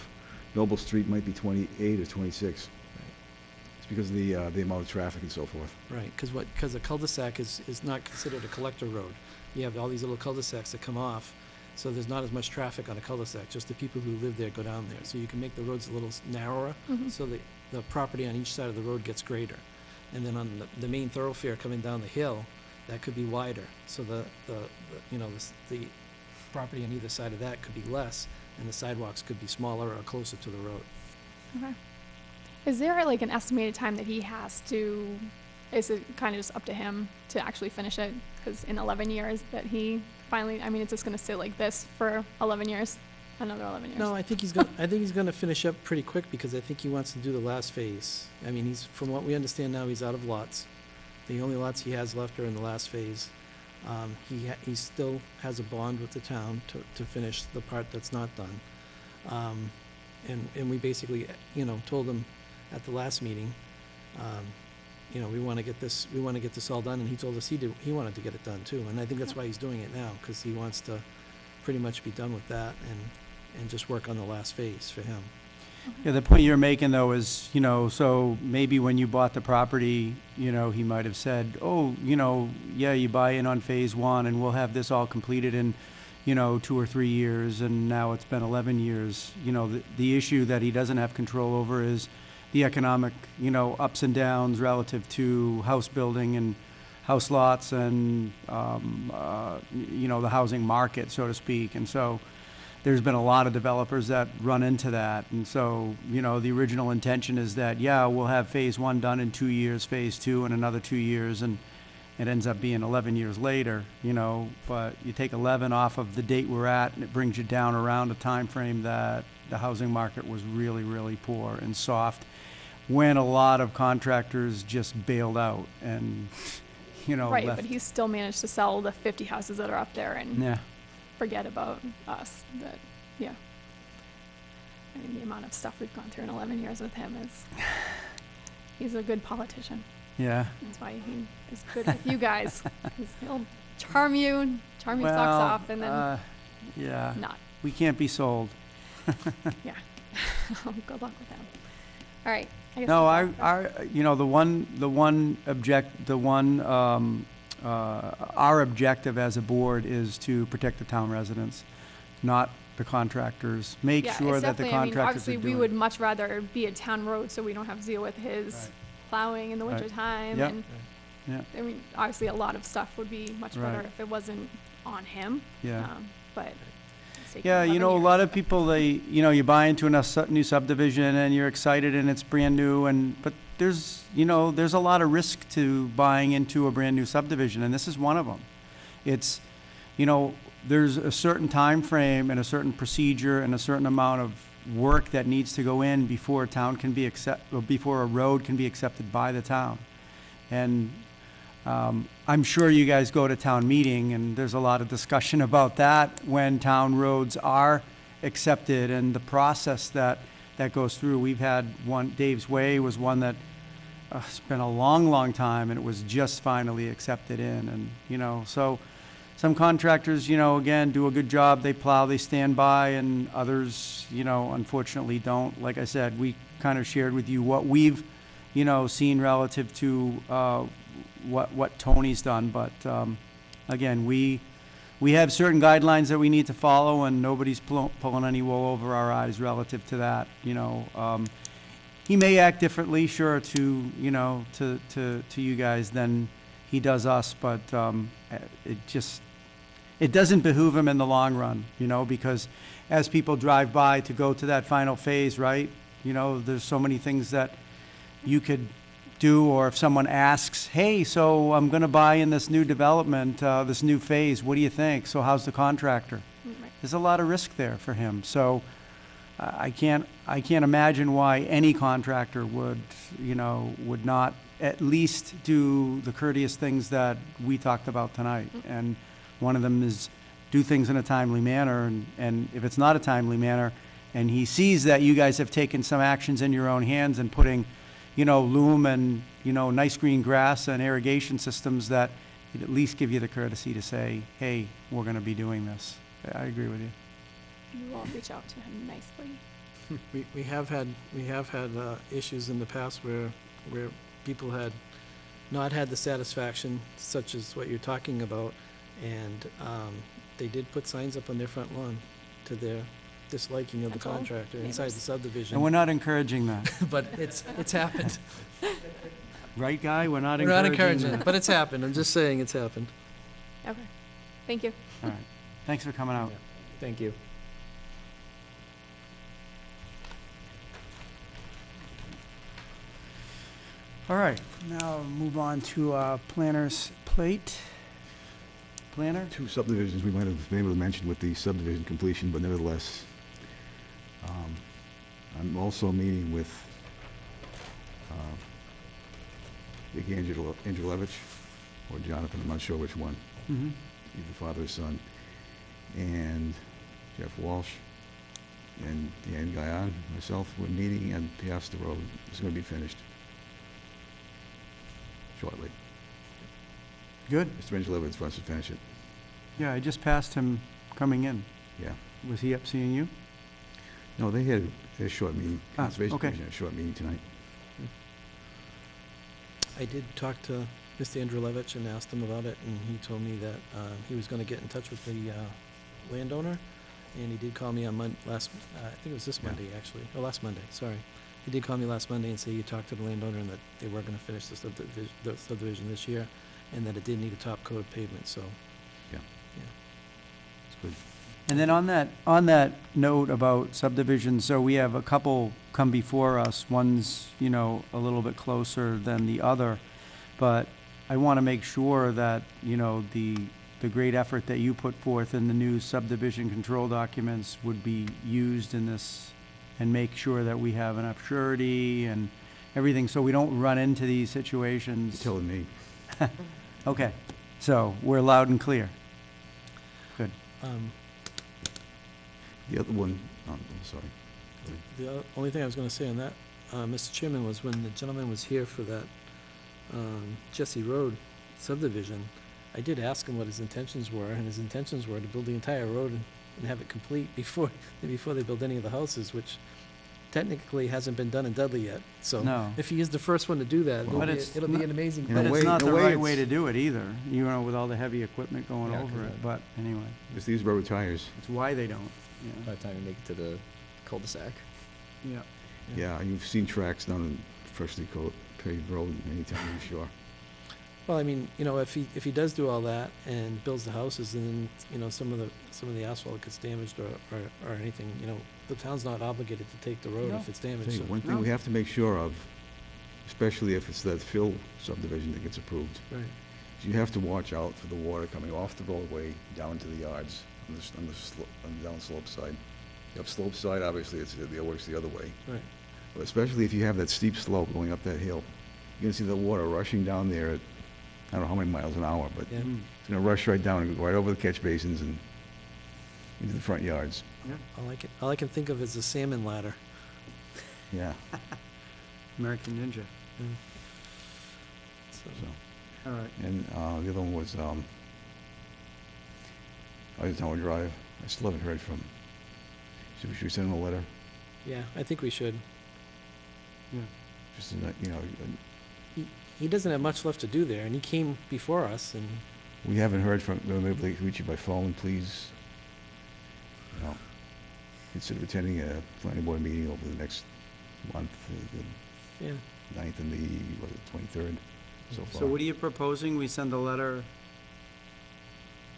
Noble Street might be 28 or 26. It's because of the amount of traffic and so forth. Right, because a cul-de-sac is not considered a collector road. You have all these little cul-de-sacs that come off, so there's not as much traffic on a cul-de-sac, just the people who live there go down there. So you can make the roads a little narrower, so the property on each side of the road gets greater. And then on the main thoroughfare coming down the hill, that could be wider. So the property on either side of that could be less, and the sidewalks could be smaller or closer to the road. Okay. Is there like an estimated time that he has to, is it kind of just up to him to actually finish it? Because in 11 years that he finally, I mean, it's just going to sit like this for 11 years, another 11 years. No, I think he's gonna finish up pretty quick, because I think he wants to do the last phase. I mean, from what we understand now, he's out of lots. The only lots he has left are in the last phase. He still has a bond with the town to finish the part that's not done. And we basically, told him at the last meeting, we want to get this all done, and he told us he wanted to get it done too. And I think that's why he's doing it now, because he wants to pretty much be done with that and just work on the last phase for him. Yeah, the point you're making, though, is, so maybe when you bought the property, he might have said, oh, yeah, you buy in on phase one, and we'll have this all completed in, 2 or 3 years, and now it's been 11 years. The issue that he doesn't have control over is the economic, ups and downs relative to house building and house lots and, the housing market, so to speak. And so there's been a lot of developers that run into that. And so, the original intention is that, yeah, we'll have phase one done in 2 years, phase two in another 2 years, and it ends up being 11 years later, but you take 11 off of the date we're at, and it brings you down around a time frame that the housing market was really, really poor and soft, when a lot of contractors just bailed out and, Right, left. but he's still managed to sell the 50 houses that are up there and Yeah. forget about us. But yeah, I mean, the amount of stuff we've gone through in 11 years with him is, he's a good politician. Yeah. That's why he is good with you guys. 'Cause he'll charm your socks off and then yeah. not. We can't be sold. Yeah. Good luck with him. All right. I guess No, our objective as a board is to protect the town residents, not the contractors. Make yeah, sure it's that the definitely, contractors obviously are we doing. would much rather be a town road so we don't have to deal with his Right. plowing in the Right. winter time. Yep. And Yeah. I mean, obviously a lot of stuff would be much better Right. if it wasn't on him. Yeah. But it's taken Yeah, 11 a years. lot of people, you buy into a new subdivision and you're excited and it's brand new, but there's a lot of risk to buying into a brand new subdivision, and this is one of them. It's, there's a certain time frame and a certain procedure and a certain amount of work that needs to go in before before a road can be accepted by the town. And I'm sure you guys go to town meeting, and there's a lot of discussion about that when town roads are accepted and the process that goes through. We've had one, Dave's Way was one that it's been a long, long time, and it was just finally accepted in. And, so some contractors, again, do a good job. They plow, they stand by, and others, unfortunately don't. Like I said, we kind of shared with you what we've, seen relative to what Tony's done. But again, we have certain guidelines that we need to follow, and nobody's pulling any wool over our eyes relative to that. He may act differently, sure, to you guys than he does us, but it doesn't behoove him in the long run, because as people drive by to go to that final phase, right? There's so many things that you could do, or if someone asks, hey, so I'm going to buy in this new development, this new phase, what do you think? So how's the contractor? Right. There's a lot of risk there for him. So I can't imagine why any contractor would not at least do the courteous things that we talked about tonight. And one of them is do things in a timely manner. And if it's not a timely manner, and he sees that you guys have taken some actions in your own hands and putting, loom and, nice green grass and irrigation systems, that he'd at least give you the courtesy to say, hey, we're going to be doing this. I agree with you. You all reach out to him nicely. We have had issues in the past where where people had not had the satisfaction such as what you're talking about, and they did put signs up on their front lawn to their disliking of the That's all. contractor inside the Neighbors. subdivision. And we're not encouraging that, But it's happened. right, Guy? We're not We're not encouraging encouraging that. it, but it's happened. I'm just saying it's happened. Okay. Thank you. All right. Thanks for coming out. Thank you. All right, now move on to planner's plate. Planner? Two subdivisions we might have been able to mention with the subdivision completion, but nevertheless, I'm also meeting with Vic Angelevich, or Jonathan, I'm not sure which one, Mm-hmm. either father or son, and Jeff Walsh, and Dan Guyon, myself, we're meeting at Piasta Road. It's going to be finished shortly. Good. Mr. Angelevich wants to finish it. Yeah, I just passed him coming in. Yeah. Was he up seeing you? No, they had a short meeting. Ah, Conservation okay. Commission had a short meeting tonight. I did talk to Mr. Andrulevich and asked him about it, and he told me that he was going to get in touch with the landowner, and he did call me on I think it was this Yeah. Monday, actually, or last Monday, sorry. He did call me last Monday and say he talked to the landowner and that they were going to finish the subdivision this year, and that it did need a top coat pavement, so. It's good. And then on that note about subdivision, so we have a couple come before us. One's, a little bit closer than the other. But I want to make sure that, the great effort that you put forth in the new subdivision control documents would be used in this, and make sure that we have enough surety and everything, so we don't run into these You're situations. telling me. Okay, so we're loud and clear. Good. The other one, I'm sorry. The only thing I was going to say on that, Mr. Chairman, was when the gentleman was here for that Jessie Road subdivision, I did ask him what his intentions were, and his intentions were to build the entire road and have it complete before they build any of the houses, which technically hasn't been done in Dudley yet. So No. if he is the first one to do that, Well, But it's it'll be an amazing In a But place. way- it's not in a the way right way to it's- do it either, with all the heavy equipment going Yeah, over 'cause it, but anyway, It's these rubber tires. it's why they don't, By the time you make it to the cul-de-sac. yeah. Yeah, you've seen tracks down in freshly paved road anytime, I'm sure. Well, I mean, if he does do all that and builds the houses, and then, some of the asphalt gets damaged or anything, the town's not obligated to take the road No. if it's Tell damaged. you, So. one thing we have to make sure of, especially if it's that fill subdivision that gets approved, Right. is you have to watch out for the water coming off the roadway down to the yards on the down slope side. The upslope side, obviously, it works the other way. Right. But especially if you have that steep slope going up that hill, you're gonna see the water rushing down there at, I don't know how many miles an hour, but Yeah. Mm. it's gonna rush right down and go right over the catch basins and into the front yards. All I can think of is a salmon ladder. Yeah, American Ninja. So. so. All right. And the other one was Tower Drive. I still haven't heard from. Should we send him a letter? Yeah, I think we should. Yeah. Just to, He doesn't have much left to do there, and he came before us, and we haven't heard from. Maybe they can reach you by phone, please. Consider attending a planning board meeting over the next month, yeah. the 9th and the 23rd. So far. So what are you proposing? We send a letter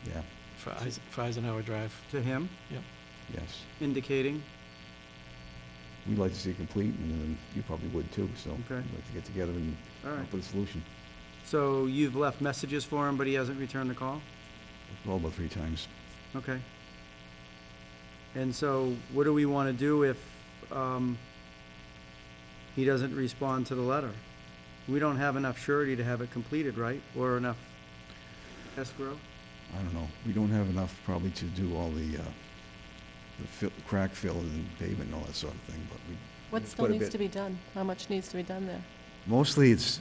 Yeah. For Eisenhower Drive. to him Yes. indicating? We'd like to see it complete, and then you probably would too. So Okay. we'd like to get together and All come right. up with a solution. So you've left messages for him, but he hasn't returned the call? Well, about 3 times. Okay. And so what do we want to do if he doesn't respond to the letter? We don't have enough surety to have it completed, right? Or enough escrow? I don't know. We don't have enough probably to do all the crack fill and pavement and all that sort of thing, but we. What it's still quite a needs bit. to be done? How much needs to be done there? Mostly there's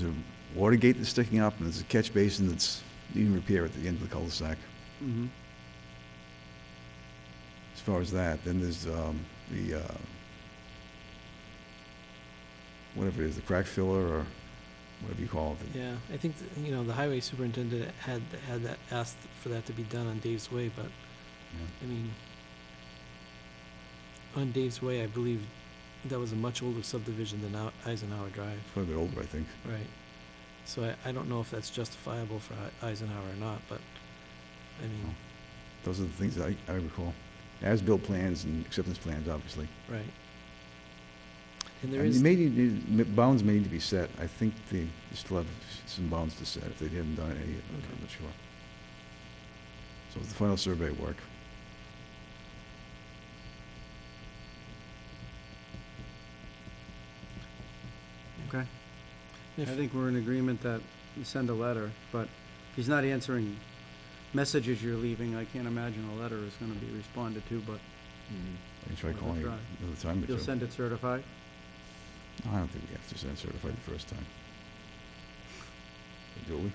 a water gate that's sticking up, and there's a catch basin that's needing repair at the end of the cul-de-sac. Mm-hmm. As far as that, then there's whatever it is, the crack filler or whatever you call it. Yeah, I think, you know, the highway superintendent had that, asked for that to be done on Dave's Way, but, Yeah. I mean, on Dave's Way, I believe that was a much older subdivision than Eisenhower Drive. Quite a bit older, I think. Right. So I don't know if that's justifiable for Eisenhower or not, but, I mean, Those are the things that I recall. As-built plans and acceptance plans, obviously. right. And there And is, bounds may need to be set. I think they still have some bounds to set if they haven't done any yet. Okay. I'm not sure. So it's the final survey work. Okay. I if, think we're in agreement that you send a letter, but if he's not answering messages you're leaving, I can't imagine a letter is gonna be responded to, but I can try Well, calling try. another time or you'll two. send it certified? No, I don't think we have to send certified the first time. Do we?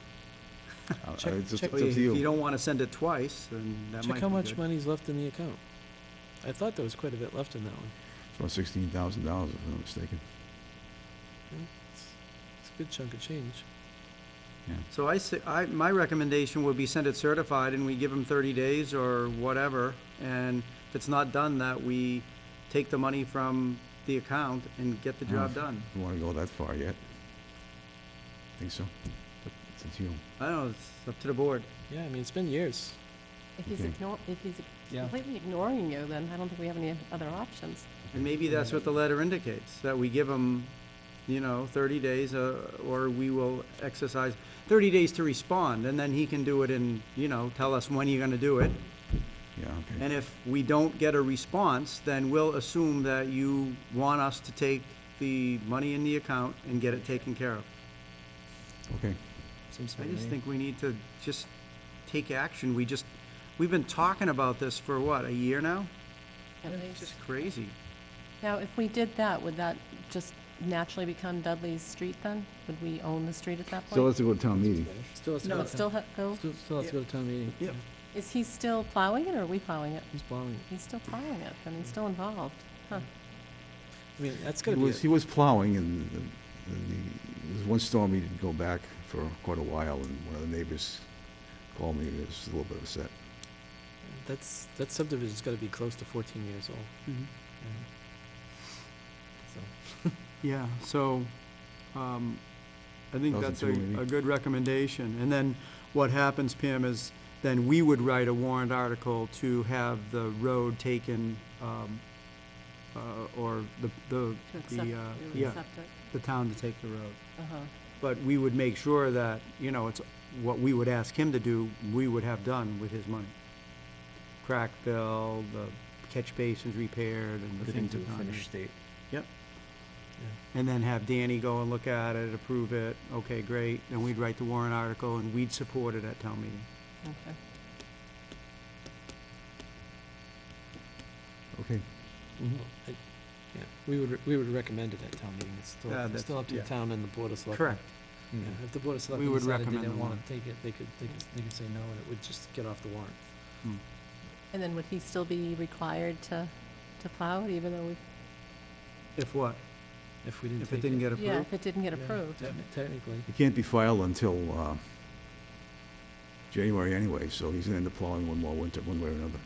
Check- It's check- up If to you you. don't wanna send it twice, then that might check how be much good. money's left in the account. I thought there was quite a bit left in that one. It's about $16,000 if I'm not mistaken. It's a good chunk of change. Yeah. So my recommendation would be send it certified and we give him 30 days or whatever. And if it's not done, that we take the money from the account and get the job done. You wanna go that far yet? Think so? It's up to you. I don't know, it's up to the board. Yeah, I mean, it's been years. If he's Okay. if he's Yeah. completely ignoring you, then I don't think we have any other options. And maybe that's what the letter indicates, that we give him, 30 days, or we will exercise 30 days to respond, and then he can do it and, tell us when you're gonna do it. Yeah, okay. And if we don't get a response, then we'll assume that you want us to take the money in the account and get it taken care of. Okay. Seems I to just me. think we need to just take action. We've been talking about this for what, a year now? At It's least. just crazy. Now, if we did that, would that just naturally become Dudley's street then? Would we own the street at that So point? let's go to town meeting. Still has to No, go Would to still town, go? still has to go to town meeting. Yep. Is he still plowing it or are we plowing it? He's plowing. He's still plowing it, then he's still involved. Huh. I mean, that's He gotta be, was plowing and there was one storm he didn't go back for quite a while and one of the neighbors called me. It was a little bit upset. that subdivision's gotta be close to 14 years old. Mhm. So, Yeah, so, I think that's 2002 maybe. a good recommendation. And then what happens, Pam, is then we would write a warrant article to have the road taken, or To accept, we would yeah, accept it. the town to take the road. Uh-huh. But we would make sure that, it's what we would ask him to do, we would have done with his money. Crack fill, the catch basins repaired, and the Get things into that a finished state. Yep. yeah. And then have Danny go and look at it, approve it, okay, great, then we'd write the warrant article and we'd support it at town meeting. Okay. Okay. Well, yeah, we would recommend it at town meeting. It's still, Yeah, it's still up to the yeah. town and the board of selectmen. Correct. Yeah, if the board of selectmen would decided they recommend didn't the wanna warrant. take it, they could say no, and it would just get off the warrant. Hmm. And then would he still be required to plow it even though we, If what? If we didn't If take it didn't get yeah, approved? if it didn't get Yeah, approved? Technically. It can't be filed until January anyway, so he's gonna end up plowing one more winter, one way or another.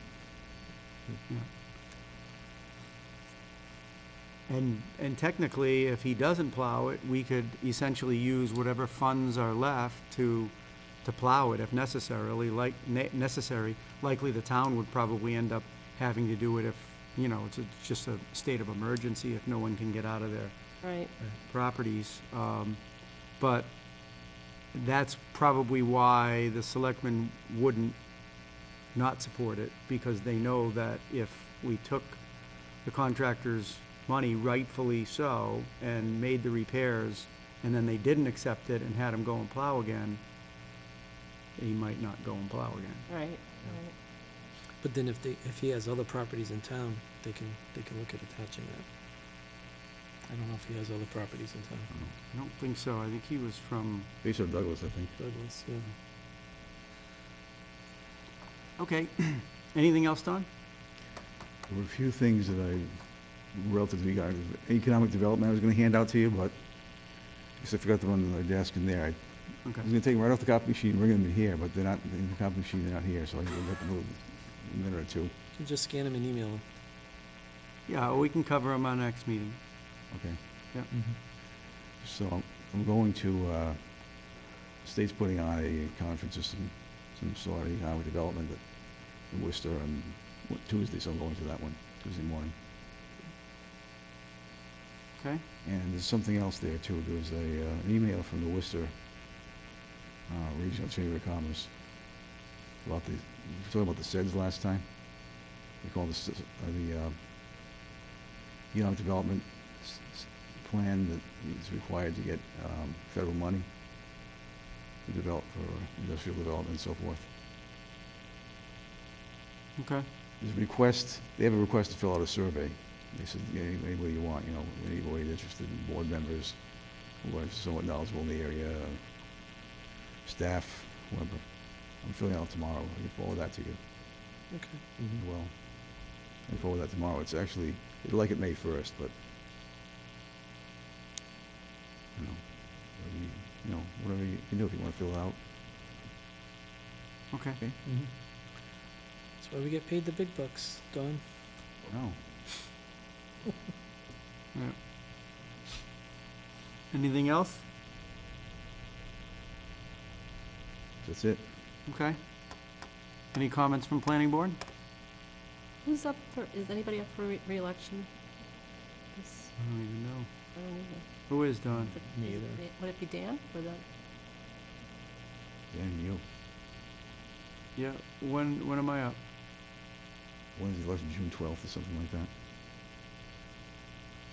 And technically, if he doesn't plow it, we could essentially use whatever funds are left to plow it if necessary. Likely the town would probably end up having to do it if, it's just a state of emergency, if no one can get out of their Right. properties. But that's probably why the selectmen wouldn't not support it, because they know that if we took the contractor's money, rightfully so, and made the repairs, and then they didn't accept it and had him go and plow again, he might not go and plow again. Right, right. But then if he has other properties in town, they can look at attaching that. I don't know if he has other properties in town. I don't think so. I think he was from, Based on Douglas, I think. Douglas, yeah. okay. Anything else, Don? There were a few things that I relative to the economic development I was gonna hand out to you, but I guess I forgot them on the desk in there. I Okay. was gonna take them right off the copy sheet and bring them in here, but they're not, in the copy sheet, they're not here, so I can let them move in a minute or two. You can just scan them and email them. Yeah, we can cover them on next meeting. Okay. Mm-hmm. So I'm going to, the state's putting on a conference of some sort of economic development in Worcester on Tuesday, so I'm going to that one, Tuesday morning. Okay? And there's something else there too. There was an email from the Worcester Regional Chamber of Commerce about we were talking about the SEDS last time. We call this the economic development plan that is required to get federal money to develop for industrial development and so forth. Okay. There's a request, they have a request to fill out a survey. They said, yeah, anybody you want, anybody interested, board members, who are somewhat knowledgeable in the area, staff, whoever. I'm filling it out tomorrow. I can forward that to you Okay. as well. I can forward that tomorrow. It's actually, they'd like it May 1st, but, whatever you can do if you want to fill it out. Okay. Okay? Mm-hmm. That's why we get paid the big bucks, Don. No. Yeah. Anything else? That's it. Okay. Any comments from planning board? Who's up for, is anybody up for re-election? This- I don't even know. I don't either. Who is Don? Is it- Me is it either. Dan- Would it be Dan or that? Dan, you. Yeah, when am I up? When's the election? June 12th or something like that?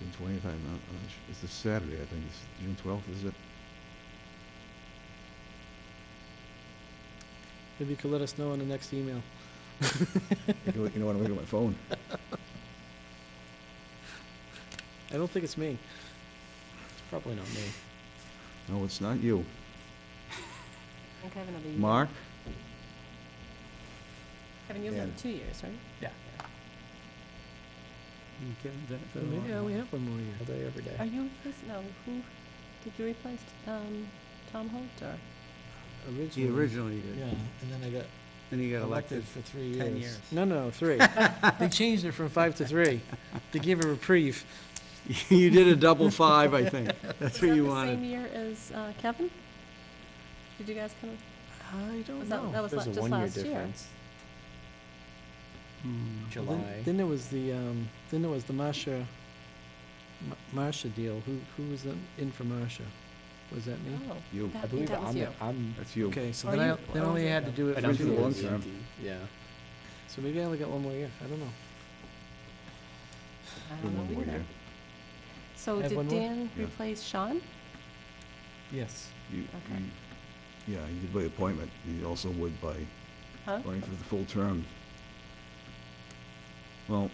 June 20th, I'm not sure. It's this Saturday, I think. It's June 12th, is it? Maybe you could let us know on the next email. You know what, I'm looking at my phone. I don't think it's me. It's probably not me. No, it's not you. I think I have another year. Mark? Kevin, you have another Dan. 2 years, right? Yeah. Okay, So maybe I only have one more year. All day, every day. Are you replacing, no, who, did you replace, Tom Holt, or? He originally did. Yeah, and then I got Then he got elected elected. for 3 years. 10 years. No, 3. They changed it from 5 to 3 to give a reprieve. You did a double 5, I think. That's what you Was that the same wanted. year as Kevin? Did you guys kind of, I don't was know. that was There's a just one-year last year? difference. Hmm. Well, July. Then there was the Marsha deal. Who was in for Marsha? Was that me? Oh, You. that- I believe that was I'm, you. I'm. That's you. Okay, so Are then you- I only had to do it And for I'm for 2 the long years. term. Yeah. So maybe I only got one more year. I don't know. I Been don't one know more either. year. So Have did one more? Dan Yeah. replace Sean? Yes. Okay. Yeah, he did by appointment. He also would by Huh? running for the full term. Well,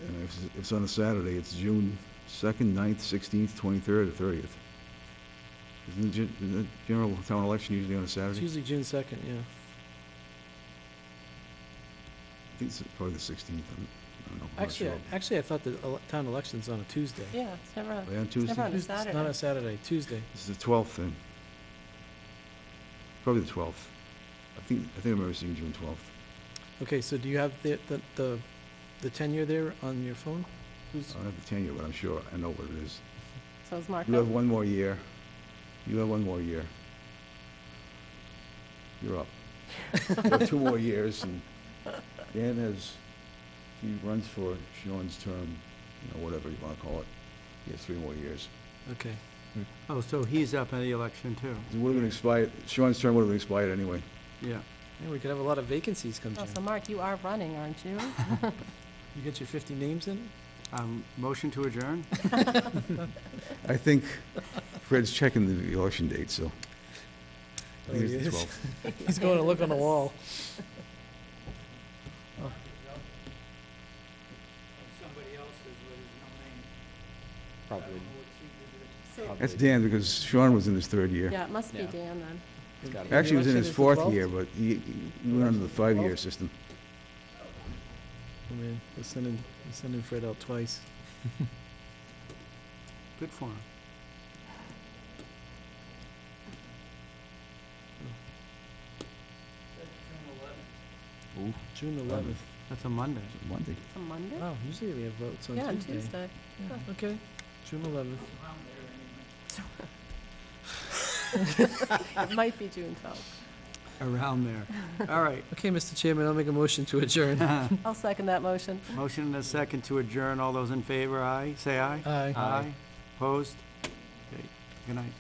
and if it's on a Saturday, it's June 2nd, 9th, 16th, 23rd, or 30th. Isn't the general town election usually on a It's Saturday? usually June 2nd, yeah. I think it's probably the 16th. I don't know. I'm not sure. Actually, I thought the town election's on a Tuesday. Yeah, it's never, Are they on it's Tuesday? never on a It's not Saturday. a Saturday, Tuesday. This is the 12th then. Probably the 12th. I think I remember seeing June 12th. Okay, so do you have the tenure there on your phone? Who's, I don't have the tenure, but I'm sure I know what it is. So is Mark You have up? one more year. You have one more year. You're up. You have 2 more years, and Dan has, he runs for Sean's term, whatever you want to call it. He has 3 more years. okay. Oh, so he's up in the election too? It would have been expired, Sean's term would have been expired anyway. Yeah. Yeah, we could have a lot of vacancies come Oh, so June. Mark, you are running, aren't you? You get your 50 names in? Motion to adjourn? I think Fred's checking the election date, so. I think Oh, he it's the is? 12th. He's going to look on the wall. Probably. So, That's Dan, because Sean was in his 3rd year. yeah, it must be Yeah. Dan then. It's gotta be. Actually, he was in election his is the 4th 12th? year, but he went under the 5-year system. come in. We're sending Fred out twice. Good for him. June 11th. That's a Monday. Monday. It's a Monday? Oh, usually we have votes on Yeah, on Tuesday. Tuesday. Yeah, okay, June 11th. It might be June 12th. Around there. All right. Okay, Mr. Chairman, I'll make a motion to adjourn. I'll second that motion. Motion and a second to adjourn. All those in favor, aye? Say aye. Aye. Aye. Opposed? Okay, good night.